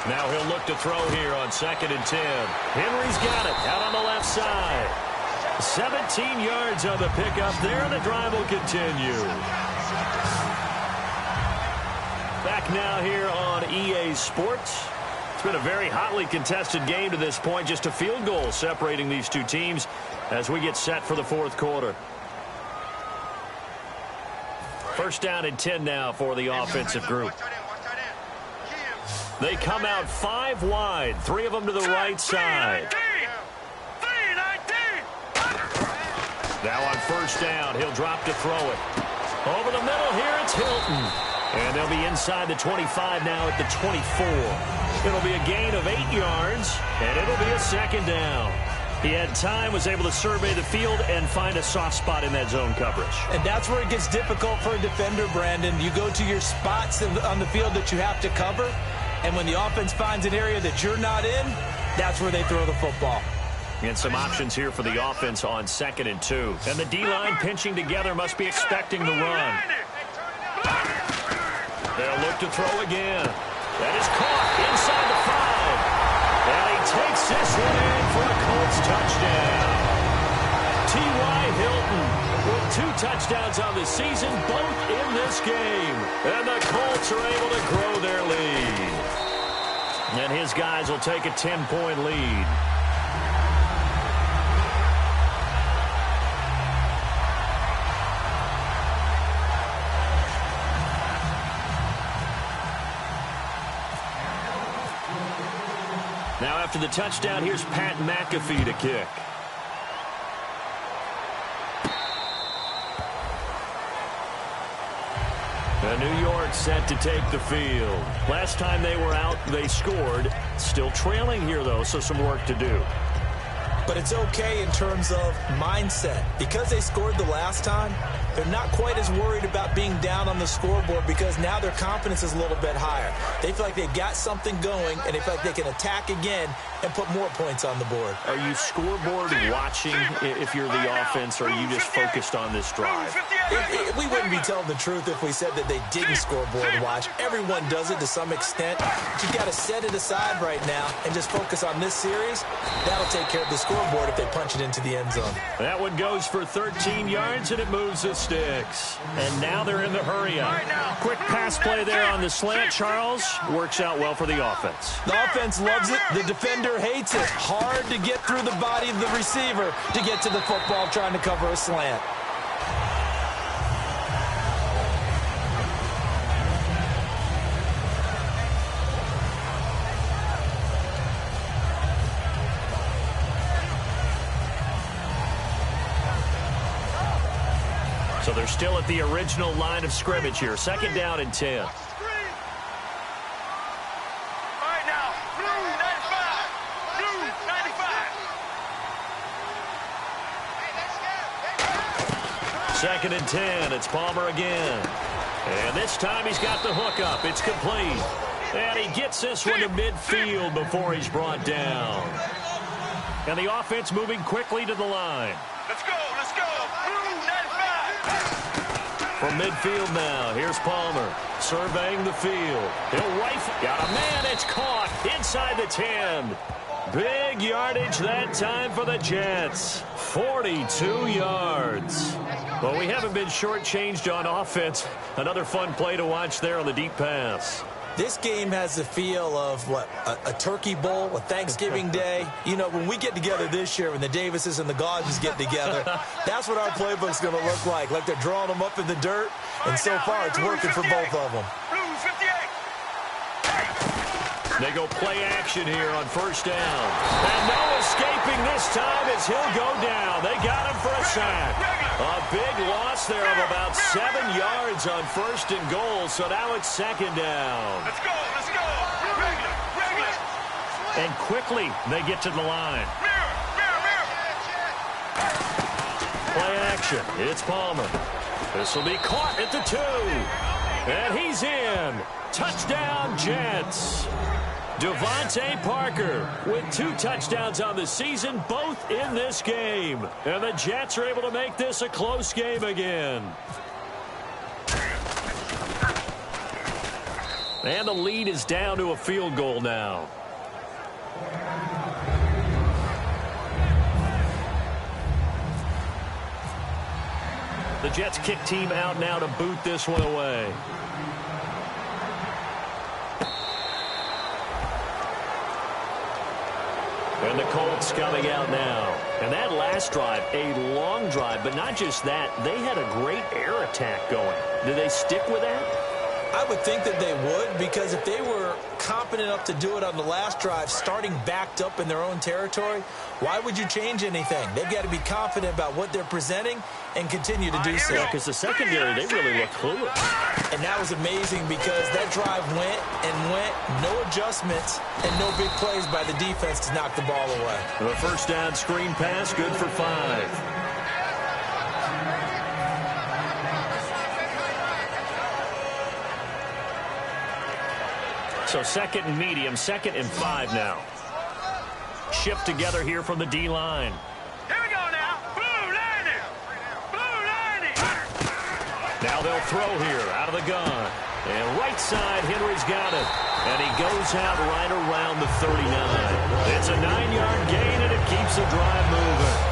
Now he'll look to throw here on 2nd and 10. Henry's got it out on the left side. 17 yards on the pickup there, and the drive will continue. Back now here on EA Sports. It's been a very hotly contested game to this point. Just a field goal separating these two teams as we get set for the fourth quarter. First down and 10 now for the offensive group. They come out 5 wide, 3 of them to the right side. Now on first down, he'll drop to throw it. Over the middle here, it's Hilton. And they'll be inside the 25 now at the 24. It'll be a gain of 8 yards, and it'll be a second down. He had time, was able to survey the field and find a soft spot in that zone coverage. And that's where it gets difficult for a defender, Brandon. You go to your spots on the field that you have to cover, and when the offense finds an area that you're not in, that's where they throw the football. And some options here for the offense on 2nd and 2. And the D-line pinching together must be expecting the run. They'll look to throw again. That is caught inside the 5. And he takes this one in for a Colts touchdown. T.Y. Hilton with 2 touchdowns on the season, both in this game. And the Colts are able to grow their lead. And his guys will take a 10-point lead. Now after the touchdown, here's Pat McAfee to kick. And New York set to take the field. Last time they were out, they scored. Still trailing here, though, so some work to do. But it's okay in terms of mindset. Because they scored the last time, they're not quite as worried about being down on the scoreboard because now their confidence is a little bit higher. They feel like they've got something going, and they feel like they can attack again and put more points on the board. Are you scoreboard watching if you're the offense, or are you just focused on this drive? We wouldn't be telling the truth if we said that they didn't scoreboard watch. Everyone does it to some extent. But you've got to set it aside right now and just focus on this series. That'll take care of the scoreboard if they punch it into the end zone. That one goes for 13 yards, and it moves the sticks. And now they're in the hurry-up. Quick pass play there on the slant, Charles. Works out well for the offense. The offense loves it. The defender hates it. Hard to get through the body of the receiver to get to the football trying to cover a slant. So they're still at the original line of scrimmage here. 2nd down and 10. All right, now, blue 95. Blue 95. 2nd and 10. It's Palmer again. And this time he's got the hook up. It's complete. And he gets this one to midfield before he's brought down. And the offense moving quickly to the line. Let's go, let's go. Blue 95. From midfield now, here's Palmer surveying the field. He'll rifle. Got a man. It's caught inside the 10. Big yardage that time for the Jets. 42 yards. Well, we haven't been shortchanged on offense. Another fun play to watch there on the deep pass. This game has the feel of, what, a turkey bowl, a Thanksgiving Day. You know, when we get together this year, when the Davises and the Gaudens get together, that's what our playbook's going to look like. Like they're drawing them up in the dirt, and so far it's working for both of them. They go play action here on first down. And no escaping this time as he'll go down. They got him for a sack. A big loss there of about 7 yards on first and goal, so now it's second down. Let's go, let's go. Regular. And quickly they get to the line. Mirror. Play action. It's Palmer. This will be caught at the 2. And he's in. Touchdown, Jets. Devontae Parker with 2 touchdowns on the season, both in this game. And the Jets are able to make this a close game again. And the lead is down to a field goal now. The Jets kick team out now to boot this one away. And the Colts coming out now. And that last drive, a long drive, but not just that, they had a great air attack going. Do they stick with that? I would think that they would, because if they were competent enough to do it on the last drive, starting backed up in their own territory, why would you change anything? They've got to be confident about what they're presenting and continue to do so. Yeah, because the secondary, they really look clueless. And that was amazing because that drive went, no adjustments, and no big plays by the defense to knock the ball away. The first down screen pass, good for 5. So second and medium, 2nd and 5 now. Shift together here from the D-line. Here we go now. Blue landing. Now they'll throw here out of the gun. And right side, Henry's got it. And he goes out right around the 39. It's a 9-yard gain, and it keeps the drive moving.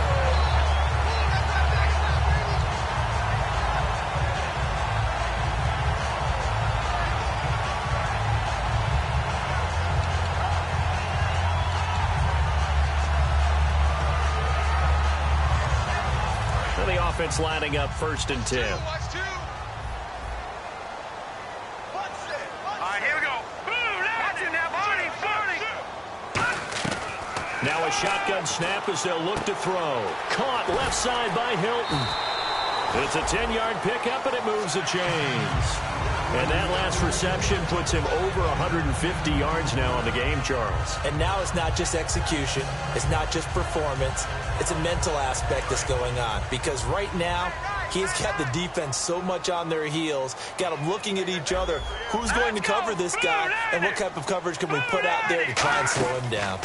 Offense lining up 1st and 10. All right, here we go. Watch it now, Barney. Now a shotgun snap as they'll look to throw. Caught left side by Hilton. It's a 10-yard pickup, and it moves the chains. And that last reception puts him over 150 yards now on the game, Charles. And now it's not just execution. It's not just performance. It's a mental aspect that's going on. Because right now, he's got the defense so much on their heels, got them looking at each other. Who's going to cover this guy, and what type of coverage can we put out there to try and slow him down?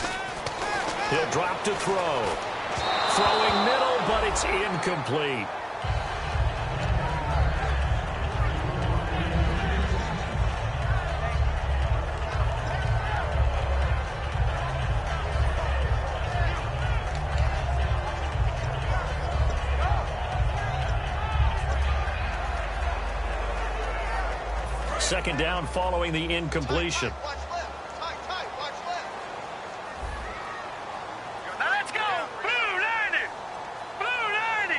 He'll drop to throw. Throwing middle, but it's incomplete. Second down following the incompletion. Now let's go. Blue 90.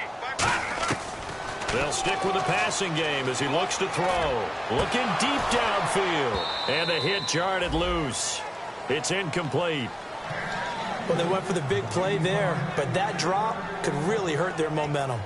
They'll stick with the passing game as he looks to throw. Looking deep downfield. And the hit jarred it loose. It's incomplete. Well, they went for the big play there, but that drop could really hurt their momentum.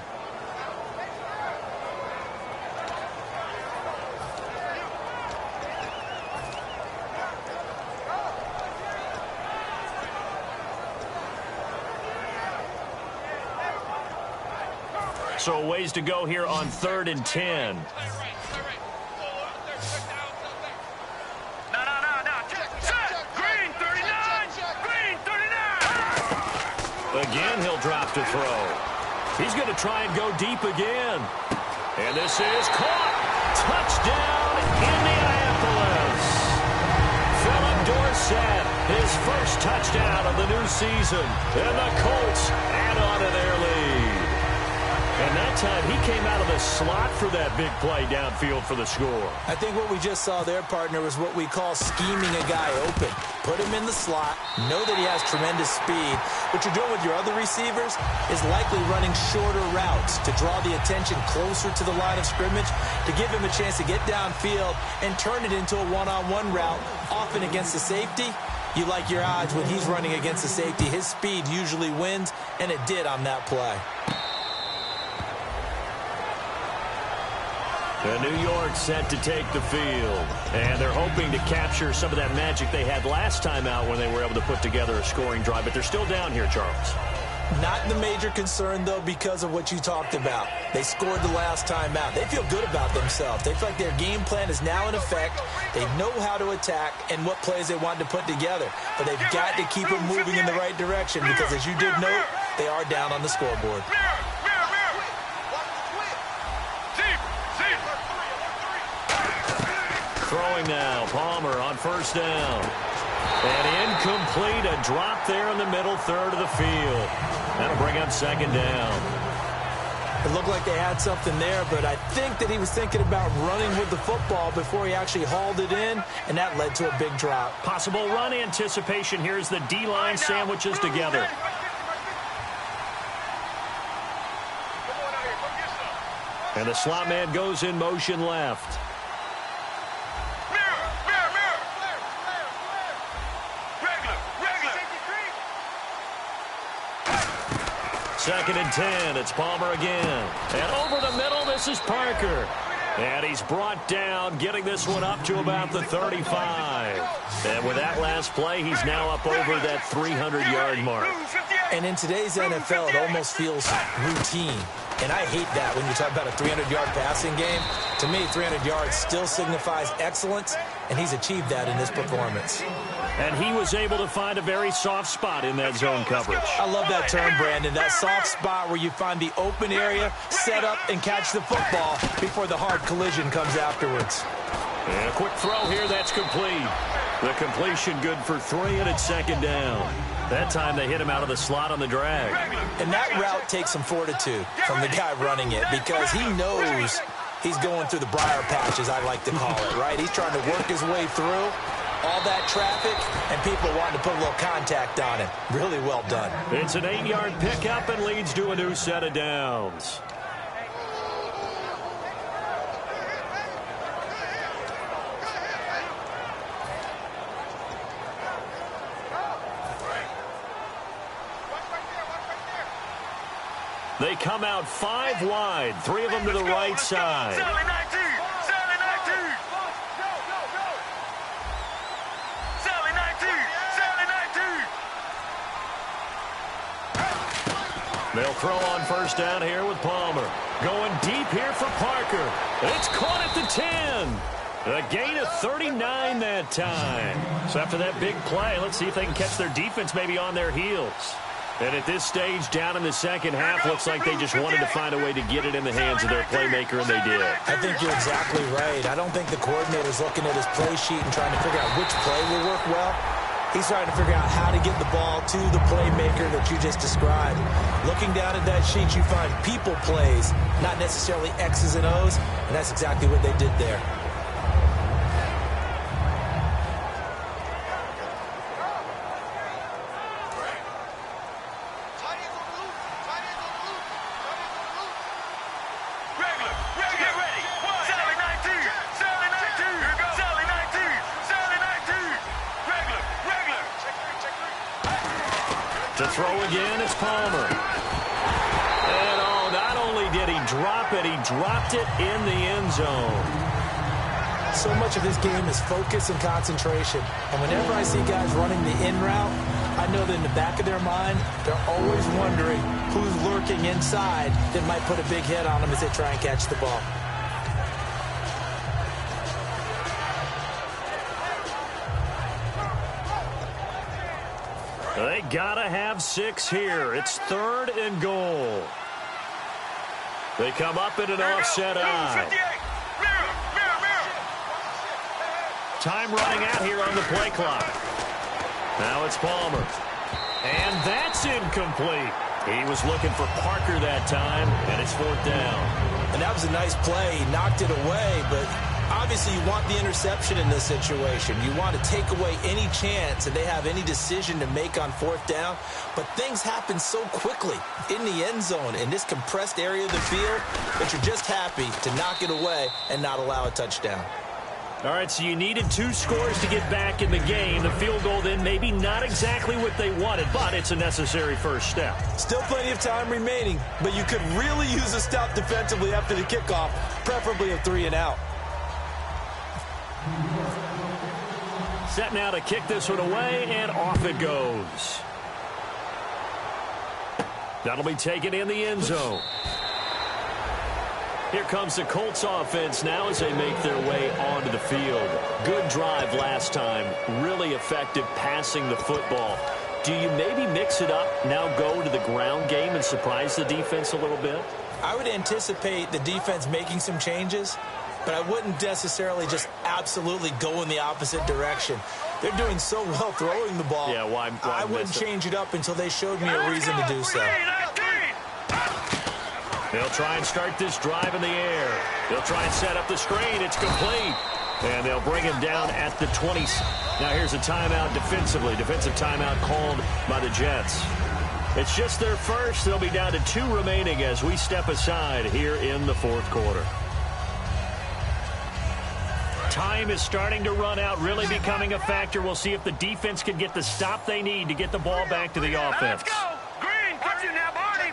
So a ways to go here on 3rd and 10. No. Set. Green 39. Again, he'll drop to throw. He's going to try and go deep again. And this is caught. Touchdown, Indianapolis. Philip Dorsett, his first touchdown of the new season. And the Colts add on to their lead. And that time, he came out of the slot for that big play downfield for the score. I think what we just saw there, partner, was what we call scheming a guy open. Put him in the slot, know that he has tremendous speed. What you're doing with your other receivers is likely running shorter routes to draw the attention closer to the line of scrimmage, to give him a chance to get downfield and turn it into a one-on-one route, often against the safety. You like your odds when he's running against the safety. His speed usually wins, and it did on that play. And New York set to take the field. And they're hoping to capture some of that magic they had last time out when they were able to put together a scoring drive. But they're still down here, Charles. Not the major concern, though, because of what you talked about. They scored the last time out. They feel good about themselves. They feel like their game plan is now in effect. They know how to attack and what plays they want to put together. But they've got to keep them moving in the right direction because, as you did note, they are down on the scoreboard. Throwing now, Palmer on first down. And incomplete, a drop there in the middle third of the field. That'll bring up second down. It looked like they had something there, but I think that he was thinking about running with the football before he actually hauled it in, and that led to a big drop. Possible run anticipation. Here's the D-line sandwiches together. And the slot man goes in motion left. Second and 10. It's Palmer again. And over the middle, this is Parker. And he's brought down, getting this one up to about the 35. And with that last play, he's now up over that 300-yard mark. And in today's NFL, it almost feels routine. And I hate that when you talk about a 300-yard passing game. To me, 300 yards still signifies excellence, and he's achieved that in this performance. And he was able to find a very soft spot in that zone coverage. I love that term, Brandon. That soft spot where you find the open area, set up, and catch the football before the hard collision comes afterwards. And a quick throw here, that's complete. The completion good for 3, and it's second down. That time they hit him out of the slot on the drag. And that route takes some fortitude from the guy running it because he knows he's going through the briar patch, as I like to call it, right? He's trying to work his way through all that traffic, and people wanting to put a little contact on him. Really well done. It's an 8-yard pickup and leads to a new set of downs. They come out 5 wide, 3 of them to the right side. They'll throw on first down here with Palmer. Going deep here for Parker. It's caught at the 10. A gain of 39 that time. So after that big play, let's see if they can catch their defense maybe on their heels. And at this stage, down in the second half, looks like they just wanted to find a way to get it in the hands of their playmaker, and they did. I think you're exactly right. I don't think the coordinator's looking at his play sheet and trying to figure out which play will work well. He's trying to figure out how to get the ball to the playmaker that you just described. Looking down at that sheet, you find people plays, not necessarily X's and O's, and that's exactly what they did there. To throw again, it's Palmer. And not only did he drop it, he dropped it in the end zone. So much of his game is focus and concentration. And whenever I see guys running the in route, I know that in the back of their mind, they're always wondering who's lurking inside that might put a big hit on them as they try and catch the ball. They gotta have 6 here. It's 3rd and goal. They come up in an offset eye. Time running out here on the play clock. Now it's Palmer. And that's incomplete. He was looking for Parker that time, and it's 4th down. And that was a nice play. He knocked it away, but obviously you want the interception in this situation. You want to take away any chance that they have any decision to make on 4th down. But things happen so quickly in the end zone in this compressed area of the field that you're just happy to knock it away and not allow a touchdown. All right, so you needed 2 scores to get back in the game. The field goal then maybe not exactly what they wanted, but it's a necessary first step. Still plenty of time remaining, but you could really use a stop defensively after the kickoff, preferably a 3-and-out. Set now to kick this one away, and off it goes. That'll be taken in the end zone. Here comes the Colts offense now as they make their way onto the field. Good drive last time. Really effective passing the football. Do you maybe mix it up, now go to the ground game and surprise the defense a little bit? I would anticipate the defense making some changes, but I wouldn't necessarily just absolutely go in the opposite direction. They're doing so well throwing the ball. Yeah, why I wouldn't change it up until they showed me a reason to do so. They'll try and start this drive in the air. They'll try and set up the screen. It's complete. And they'll bring him down at the 20. Now here's a timeout defensively. Defensive timeout called by the Jets. It's just their first. They'll be down to 2 remaining as we step aside here in the 4th quarter. Time is starting to run out, really becoming a factor. We'll see if the defense can get the stop they need to get the ball back to the offense. Let's go. Green, watch it now, Barney.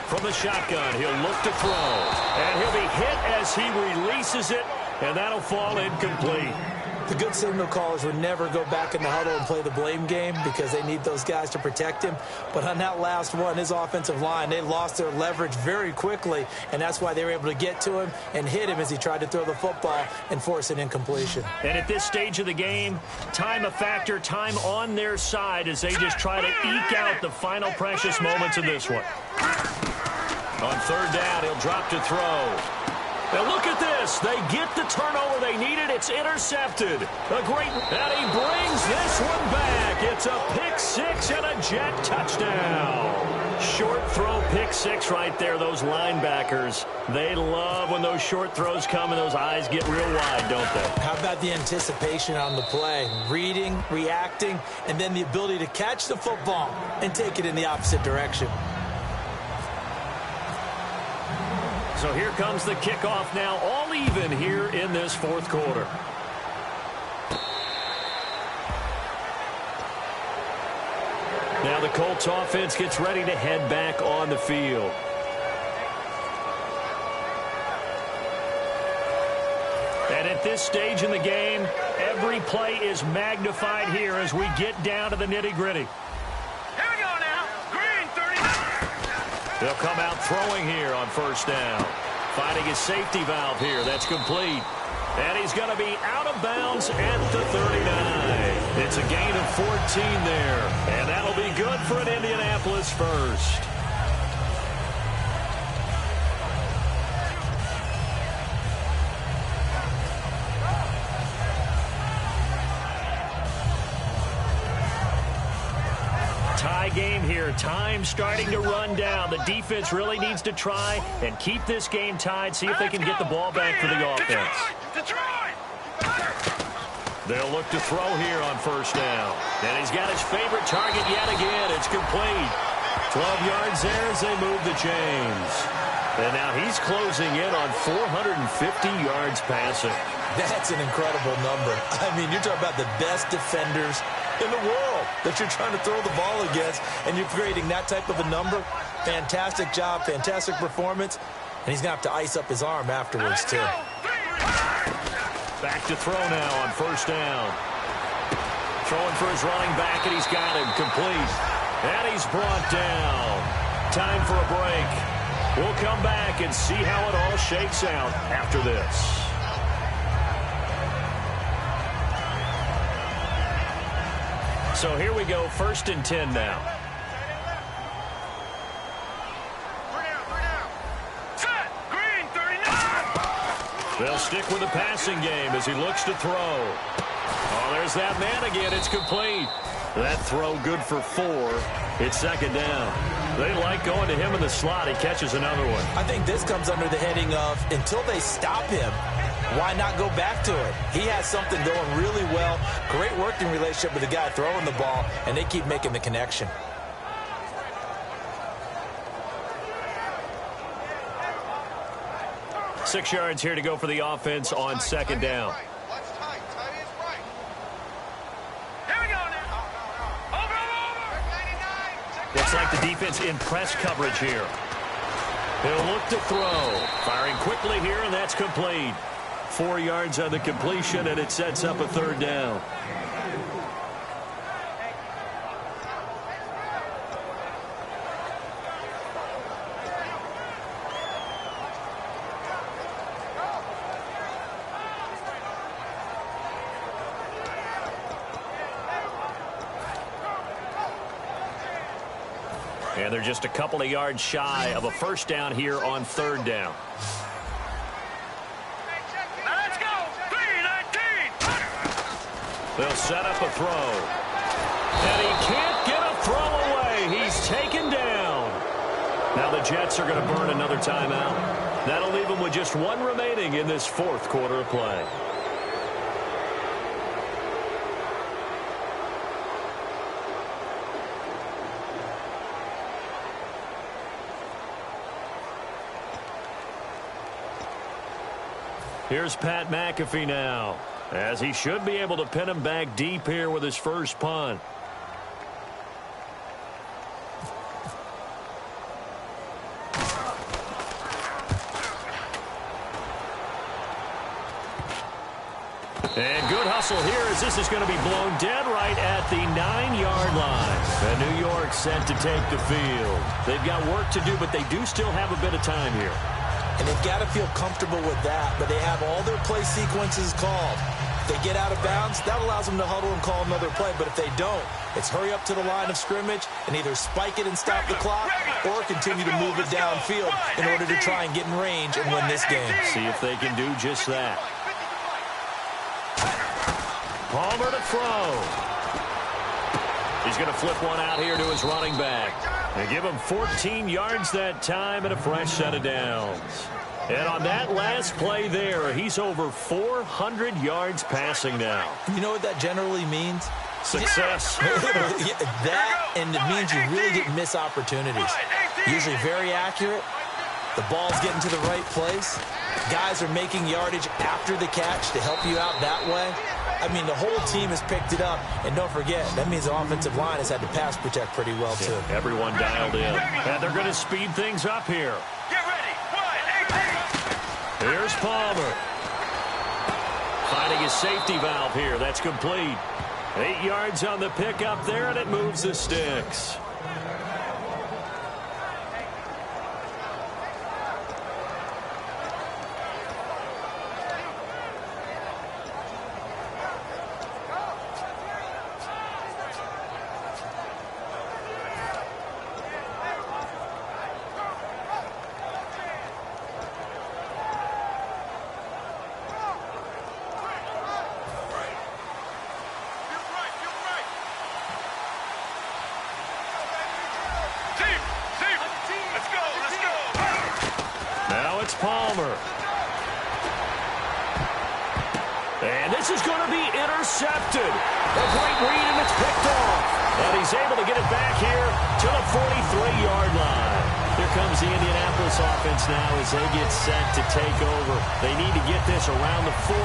From the shotgun, he'll look to throw. And he'll be hit as he releases it, and that'll fall incomplete. The good signal callers would never go back in the huddle and play the blame game because they need those guys to protect him. But on that last one, his offensive line, they lost their leverage very quickly, and that's why they were able to get to him and hit him as he tried to throw the football and force an incompletion. And at this stage of the game, time a factor, time on their side as they just try to eke out the final precious moments of this one. On 3rd down, he'll drop to throw. Now look at this. They get the turnover they needed. It's intercepted. A great, and he brings this one back. It's a pick 6 and a Jet touchdown. Short throw pick 6 right there. Those linebackers, they love when those short throws come and those eyes get real wide, don't they? How about the anticipation on the play? Reading, reacting, and then the ability to catch the football and take it in the opposite direction. So here comes the kickoff now, all even here in this 4th quarter. Now the Colts offense gets ready to head back on the field. And at this stage in the game, every play is magnified here as we get down to the nitty-gritty. They'll come out throwing here on 1st down. Finding his safety valve here. That's complete. And he's going to be out of bounds at the 39. It's a gain of 14 there. And that'll be good for an Indianapolis first. Tie game here. Time starting to run down. The defense really needs to try and keep this game tied. See if they can get the ball back for the offense. They'll look to throw here on 1st down. And he's got his favorite target yet again. It's complete. 12 yards there as they move the chains. And now he's closing in on 450 yards passing. That's an incredible number. I mean, you're talking about the best defenders in the world that you're trying to throw the ball against, and you're creating that type of a number. Fantastic job, fantastic performance, and he's going to have to ice up his arm afterwards, too. Back to throw now on 1st down. Throwing for his running back, and he's got him complete. And he's brought down. Time for a break. We'll come back and see how it all shakes out after this. So here we go, 1st and 10 now. They'll stick with the passing game as he looks to throw. Oh, there's that man again. It's complete. That throw good for 4. It's second down. They like going to him in the slot. He catches another one. I think this comes under the heading of until they stop him, why not go back to it? He has something going really well. Great working relationship with the guy throwing the ball, and they keep making the connection. Six yards here to go for the offense on second down. Looks like the defense in press coverage here. He'll look to throw. Firing quickly here, and that's complete. 4 yards on the completion, and it sets up a third down. And they're just a couple of yards shy of a first down here on third down. Now let's go. 3-19. They'll set up a throw. And he can't get a throw away. He's taken down. Now the Jets are going to burn another timeout. That'll leave them with just 1 remaining in this fourth quarter of play. Here's Pat McAfee now, as he should be able to pin him back deep here with his first punt. And good hustle here as this is going to be blown dead right at the 9-yard line. And New York set to take the field. They've got work to do, but they do still have a bit of time here. And they've got to feel comfortable with that, but they have all their play sequences called. If they get out of bounds, that allows them to huddle and call another play. But if they don't, it's hurry up to the line of scrimmage and either spike it and stop the clock or continue to move it downfield in order to try and get in range and win this game. See if they can do just that. Palmer to throw. He's going to flip one out here to his running back. They give him 14 yards that time and a fresh set of downs. And on that last play there, he's over 400 yards passing now. You know what that generally means? Success. That, and it means you really didn't miss opportunities. Usually very accurate. The ball's getting to the right place. Guys are making yardage after the catch to help you out that way. I mean, the whole team has picked it up. And don't forget, that means the offensive line has had to pass protect pretty well, too. Yeah, everyone dialed in. And they're going to speed things up here. Get ready. 1-18. Here's Palmer. Finding his safety valve here. That's complete. 8 yards on the pickup there, and it moves the sticks. Palmer. And this is going to be intercepted. A great read, and it's picked off. And he's able to get it back here to the 43-yard line. Here comes the Indianapolis offense now as they get set to take over. They need to get this around the 40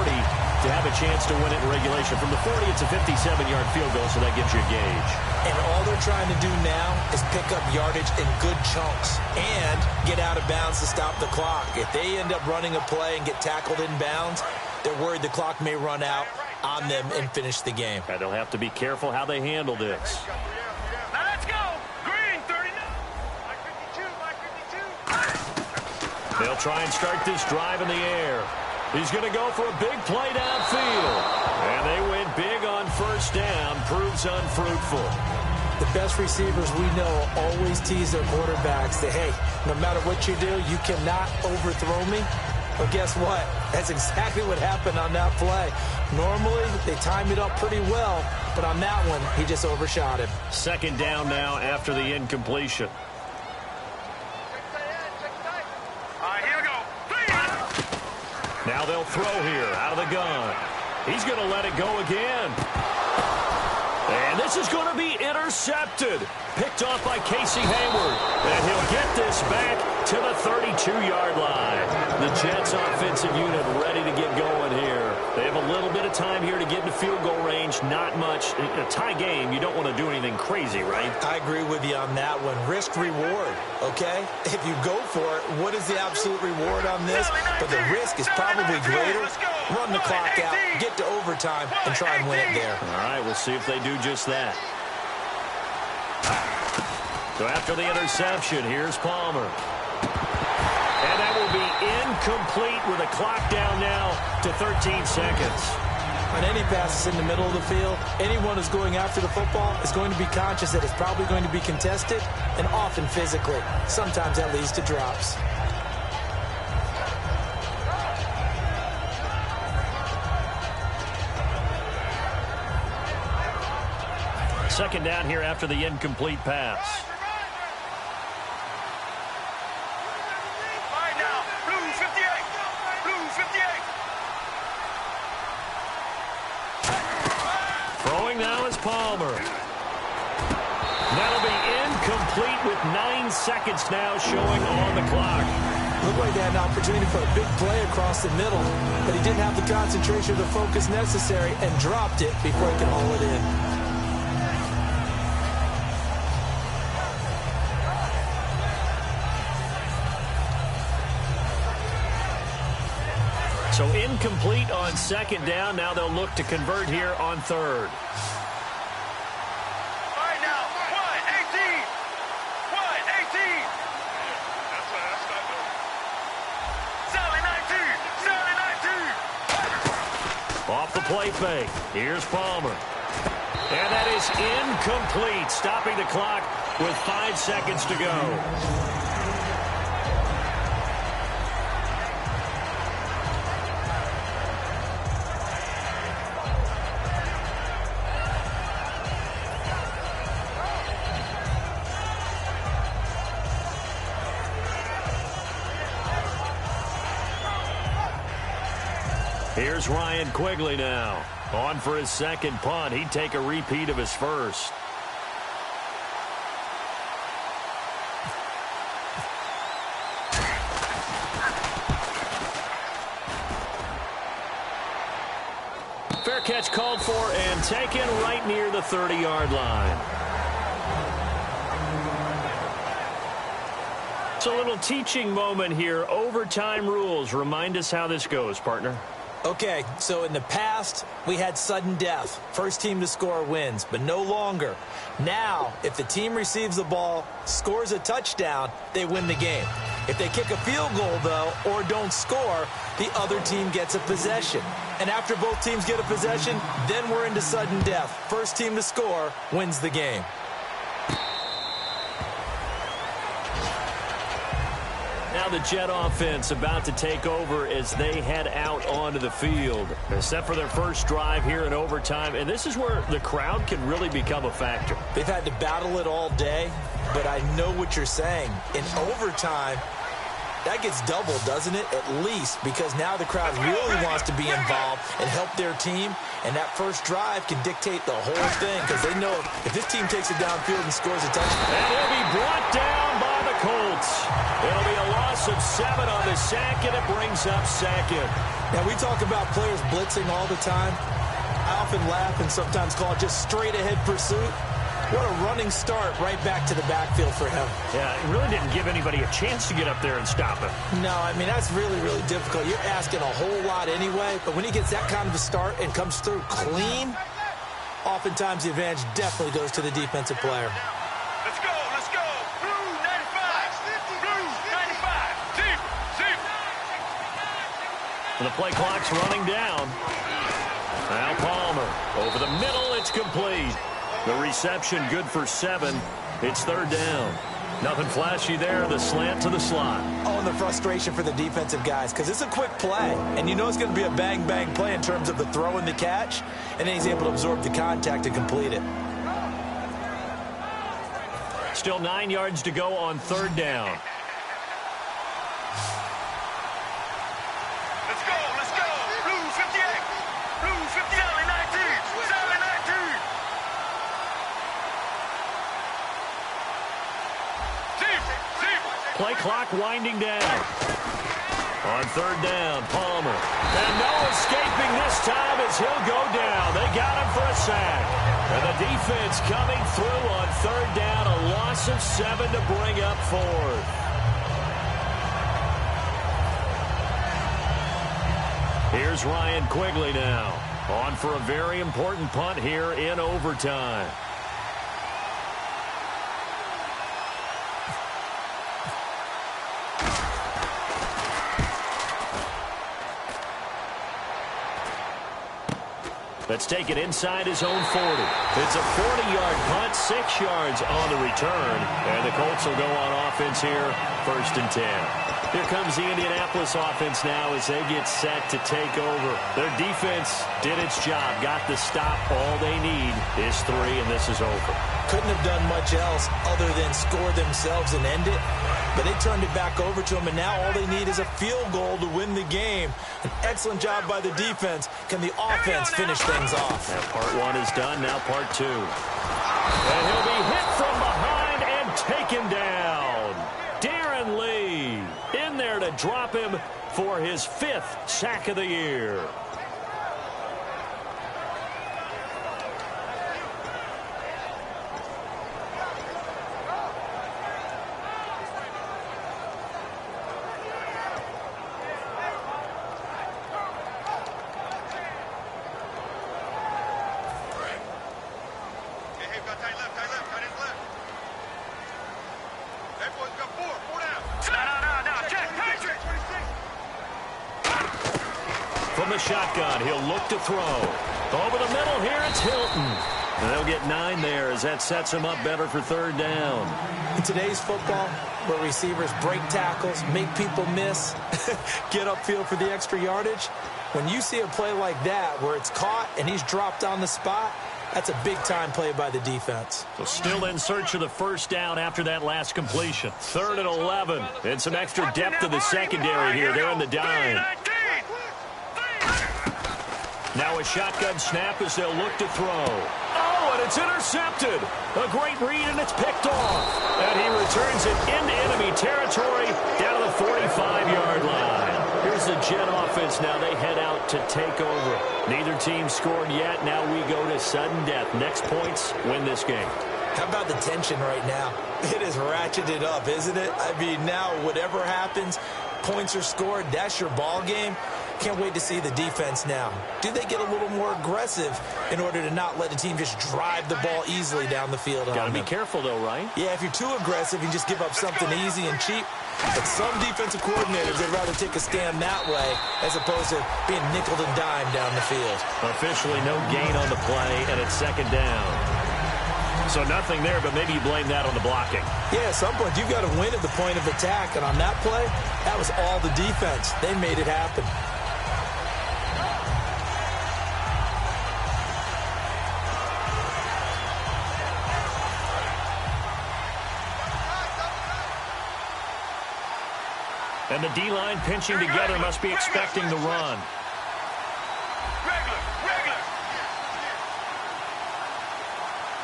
to have a chance to win it in regulation. From the 40, it's a 57-yard field goal, so that gives you a gauge. And all they're trying to do now is pick up yardage in good chunks and get out of bounds to stop the clock. If they end up running a play and get tackled in bounds, they're worried the clock may run out on them and finish the game. And they'll have to be careful how they handle this. Now let's go. Green, 39. They'll try and start this drive in the air. He's going to go for a big play downfield. And they went big on first down. Proves unfruitful. The best receivers we know always tease their quarterbacks that, hey, no matter what you do, you cannot overthrow me. Well, guess what? That's exactly what happened on that play. Normally, they time it up pretty well, but on that one, he just overshot him. Second down now after the incompletion. Here we go. Now they'll throw here out of the gun. He's going to let it go again. And this is going to be intercepted. Picked off by Casey Hayward. And he'll get this back to the 32-yard line. The Jets offensive unit ready to get going here. They have a little bit of time here to get into field goal range. Not much. In a tie game, you don't want to do anything crazy, right? I agree with you on that one. Risk-reward, okay? If you go for it, what is the absolute reward on this? But the risk is probably greater. Run the clock out, get to overtime, and try and win it there. All right, we'll see if they do just that. So after the interception, here's Palmer. And that will be incomplete with a clock down now to 13 seconds. On any passes in the middle of the field, anyone who's going after the football is going to be conscious that it's probably going to be contested, and often physically. Sometimes that leads to drops. Second down here after the incomplete pass. Right now, blue 58. Blue 58. Throwing now is Palmer. That'll be incomplete with 9 seconds now showing on the clock. Looked like they had an opportunity for a big play across the middle, but he didn't have the concentration or the focus necessary and dropped it before he could haul it in. So incomplete on second down. Now they'll look to convert here on third. Right now, 1-18. 1-18. Sally 19. Sally 19. Off the play fake. Here's Palmer. And that is incomplete, stopping the clock with 5 seconds to go. Here's Ryan Quigley now. On for his second punt. He'd take a repeat of his first. Fair catch called for and taken right near the 30-yard line. It's a little teaching moment here. Overtime rules. Remind us how this goes, partner. Okay, so in the past, we had sudden death. First team to score wins, but no longer. Now, if the team receives the ball, scores a touchdown, they win the game. If they kick a field goal, though, or don't score, the other team gets a possession. And after both teams get a possession, then we're into sudden death. First team to score wins the game. Now the Jet offense about to take over as they head out onto the field. They're set for their first drive here in overtime, and this is where the crowd can really become a factor. They've had to battle it all day, but I know what you're saying. In overtime, that gets doubled, doesn't it? At least, because now the crowd really wants to be involved and help their team, and that first drive can dictate the whole thing, because they know if this team takes it downfield and scores a touchdown. And he'll be brought down by the Colts. It'll be a loss of 7 on the sack, and it brings up second. Now, we talk about players blitzing all the time. I often laugh and sometimes call it just straight-ahead pursuit. What a running start right back to the backfield for him. Yeah, it really didn't give anybody a chance to get up there and stop him. No, I mean, that's really, really difficult. You're asking a whole lot anyway, but when he gets that kind of a start and comes through clean, oftentimes the advantage definitely goes to the defensive player. Let's go, let's go. Blue 95. Blue 95. Zip, zip. The play clock's running down. Now Palmer over the middle. It's complete. The reception good for 7. It's third down. Nothing flashy there. The slant to the slot. Oh, and the frustration for the defensive guys, because it's a quick play, and you know it's going to be a bang-bang play in terms of the throw and the catch, and then he's able to absorb the contact and complete it. Still 9 yards to go on third down. Let's go, let's go. Blue 58. Blue 50. Sally 19. Sally 19. Play clock winding down. On third down, Palmer. And no escaping this time as he'll go down. They got him for a sack. And the defense coming through on third down. A loss of 7 to bring up fourth. Here's Ryan Quigley now. On for a very important punt here in overtime. Let's take it inside his own 40. It's a 40-yard punt, 6 yards on the return. And the Colts will go on offense here, 1st and 10. Here comes the Indianapolis offense now as they get set to take over. Their defense did its job, got the stop. All they need is 3, and this is over. Couldn't have done much else other than score themselves and end it. But they turned it back over to them, and now all they need is a field goal to win the game. An excellent job by the defense. Can the offense finish things off? Now part 1 is done, now part 2. And he'll be hit from behind and taken down. Darren Lee in there to drop him for his 5th sack of the year. From the shotgun, he'll look to throw. Over the middle here, it's Hilton. And they'll get 9 there as that sets him up better for third down. In today's football, where receivers break tackles, make people miss, get upfield for the extra yardage, when you see a play like that where it's caught and he's dropped on the spot, that's a big-time play by the defense. So still in search of the first down after that last completion. 3rd and 11. And some extra depth to the secondary here. They're in the dime. Now a shotgun snap as they'll look to throw. Oh, and it's intercepted. A great read, and it's picked off. And he returns it into enemy territory down to the 45-yard line. Here's the Jet offense now. They head out to take over. Neither team scored yet. Now we go to sudden death. Next points win this game. How about the tension right now? It is ratcheted up, isn't it? I mean, now whatever happens, points are scored, that's your ball game. Can't wait to see the defense now. Do they get a little more aggressive in order to not let the team just drive the ball easily down the field? Got to be careful, though, right? Yeah, if you're too aggressive, you just give up something easy and cheap. But some defensive coordinators would rather take a stand that way as opposed to being nickeled and dimed down the field. Officially no gain on the play, and it's 2nd down. So nothing there, but maybe you blame that on the blocking. Yeah, at some point you've got to win at the point of attack, and on that play, that was all the defense. They made it happen. And the D-line pinching together must be expecting the run.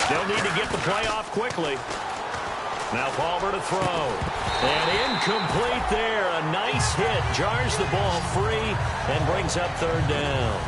They'll need to get the play off quickly. Now Palmer to throw. And incomplete there. A nice hit. Jars the ball free and brings up 3rd down.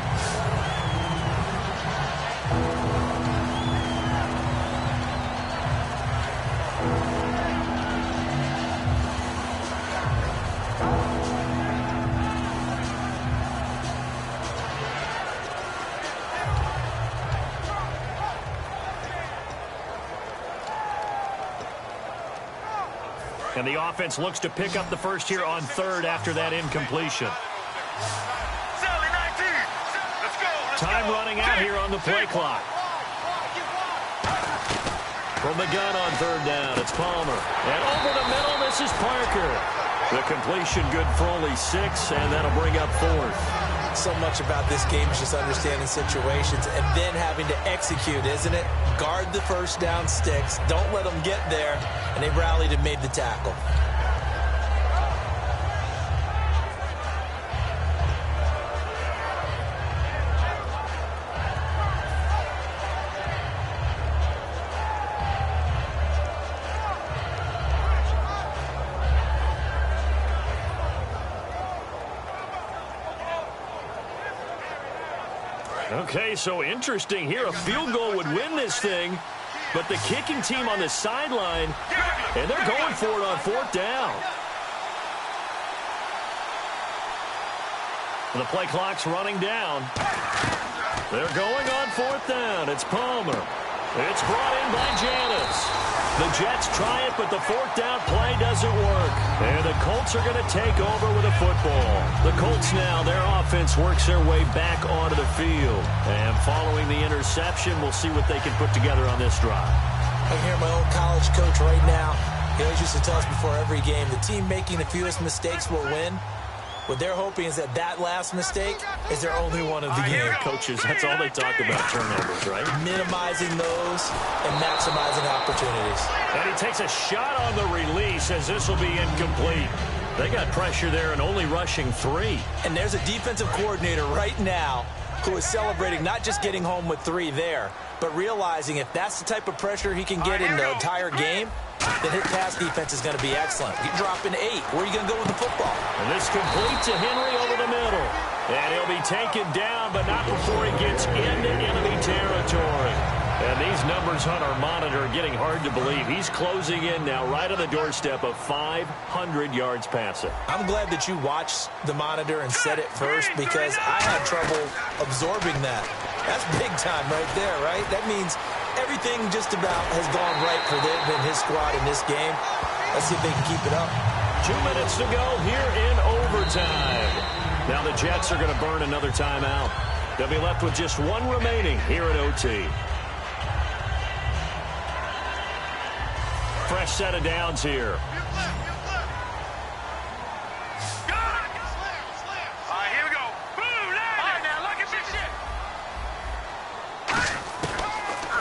And the offense looks to pick up the first here on 3rd after that incompletion. Time running out here on the play clock. From the gun on third down, it's Palmer. And over the middle, this is Parker. The completion good for only 6, and that'll bring up 4th. So much about this game is just understanding situations and then having to execute, isn't it? Guard the first down sticks. Don't let them get there. And they rallied and made the tackle. Okay, so interesting here. A field goal would win this thing, but the kicking team on the sideline, and they're going for it on 4th down. The play clock's running down. They're going on 4th down. It's Palmer. It's brought in by Janis. The Jets try it, but the 4th down play doesn't work. And the Colts are going to take over with a football. The Colts now, their offense works their way back onto the field. And following the interception, we'll see what they can put together on this drive. I can hear my old college coach right now. He always used to tell us before every game, the team making the fewest mistakes will win. What they're hoping is that last mistake is their only one of the game. Coaches, that's all they talk about, turnovers, right? Minimizing those and maximizing opportunities. And he takes a shot on the release as this will be incomplete. They got pressure there and only rushing 3. And there's a defensive coordinator right now who is celebrating not just getting home with 3 there, but realizing if that's the type of pressure he can get in the entire game, then his pass defense is going to be excellent. You drop in 8. Where are you going to go with the football? And this complete to Henry over the middle. And he'll be taken down, but not before he gets into enemy territory. And these numbers on our monitor are getting hard to believe. He's closing in now right on the doorstep of 500 yards passing. I'm glad that you watched the monitor and said it first because I had trouble absorbing that. That's big time right there, right? That means everything just about has gone right for them and his squad in this game. Let's see if they can keep it up. 2 minutes to go here in overtime. Now the Jets are going to burn another timeout. They'll be left with just 1 remaining here at OT. Fresh set of downs here.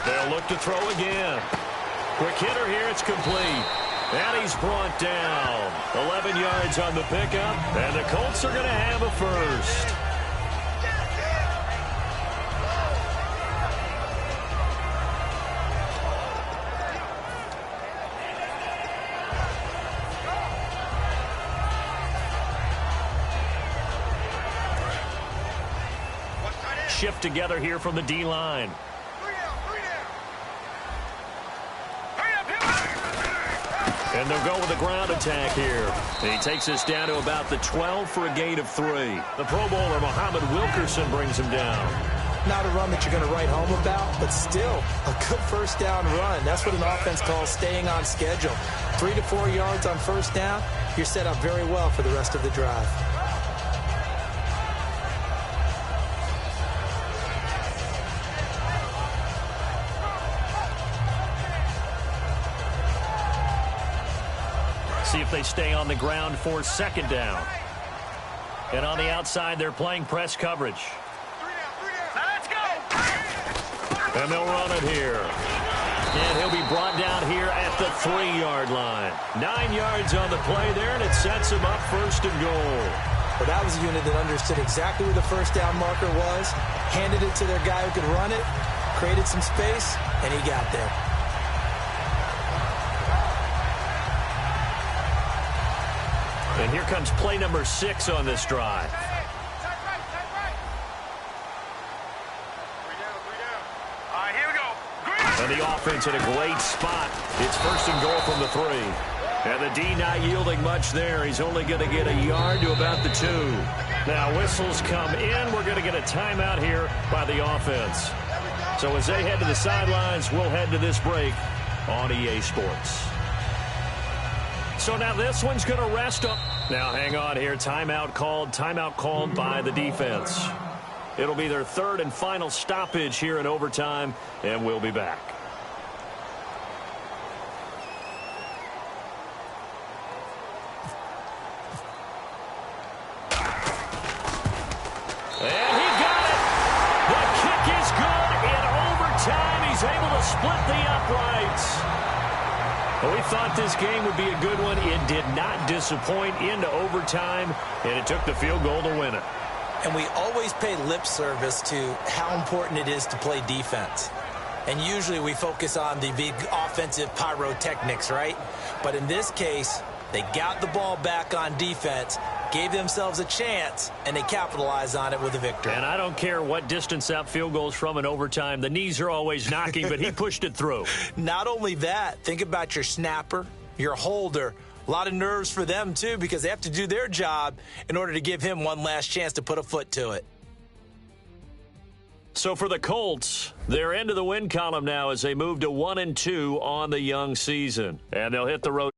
They'll look to throw again. Quick hitter here, it's complete. And he's brought down. 11 yards on the pickup, and the Colts are going to have a first. Shift together here from the D-line. And they'll go with a ground attack here. And he takes us down to about the 12 for a gain of 3. The Pro Bowler, Muhammad Wilkerson, brings him down. Not a run that you're going to write home about, but still a good first down run. That's what an offense calls staying on schedule. 3 to 4 yards on first down, you're set up very well for the rest of the drive. See if they stay on the ground for 2nd down. And on the outside, they're playing press coverage. Now let's go. And they'll run it here. And he'll be brought down here at the 3-yard line. 9 yards on the play there, and it sets him up 1st and goal. Well, that was a unit that understood exactly where the first down marker was, handed it to their guy who could run it, created some space, and he got there. And here comes play number 6 on this drive. And the offense in a great spot. It's 1st and goal from the 3. And the D not yielding much there. He's only going to get a yard to about the 2. Now whistles come in. We're going to get a timeout here by the offense. So as they head to the sidelines, we'll head to this break on EA Sports. So now this one's going to rest up. Now hang on here. Timeout called by the defense. It'll be their 3rd and final stoppage here in overtime, and we'll be back. split the uprights. Well, we thought this game would be a good one. It did not disappoint into overtime, and it took the field goal to win it. And we always pay lip service to how important it is to play defense. And usually we focus on the big offensive pyrotechnics, right? But in this case, they got the ball back on defense, gave themselves a chance, and they capitalized on it with a victory. And I don't care what distance that field goes from in overtime. The knees are always knocking, but he pushed it through. Not only that, think about your snapper, your holder. A lot of nerves for them, too, because they have to do their job in order to give him one last chance to put a foot to it. So for the Colts, they're into the win column now as they move to 1-2 on the young season. And they'll hit the road.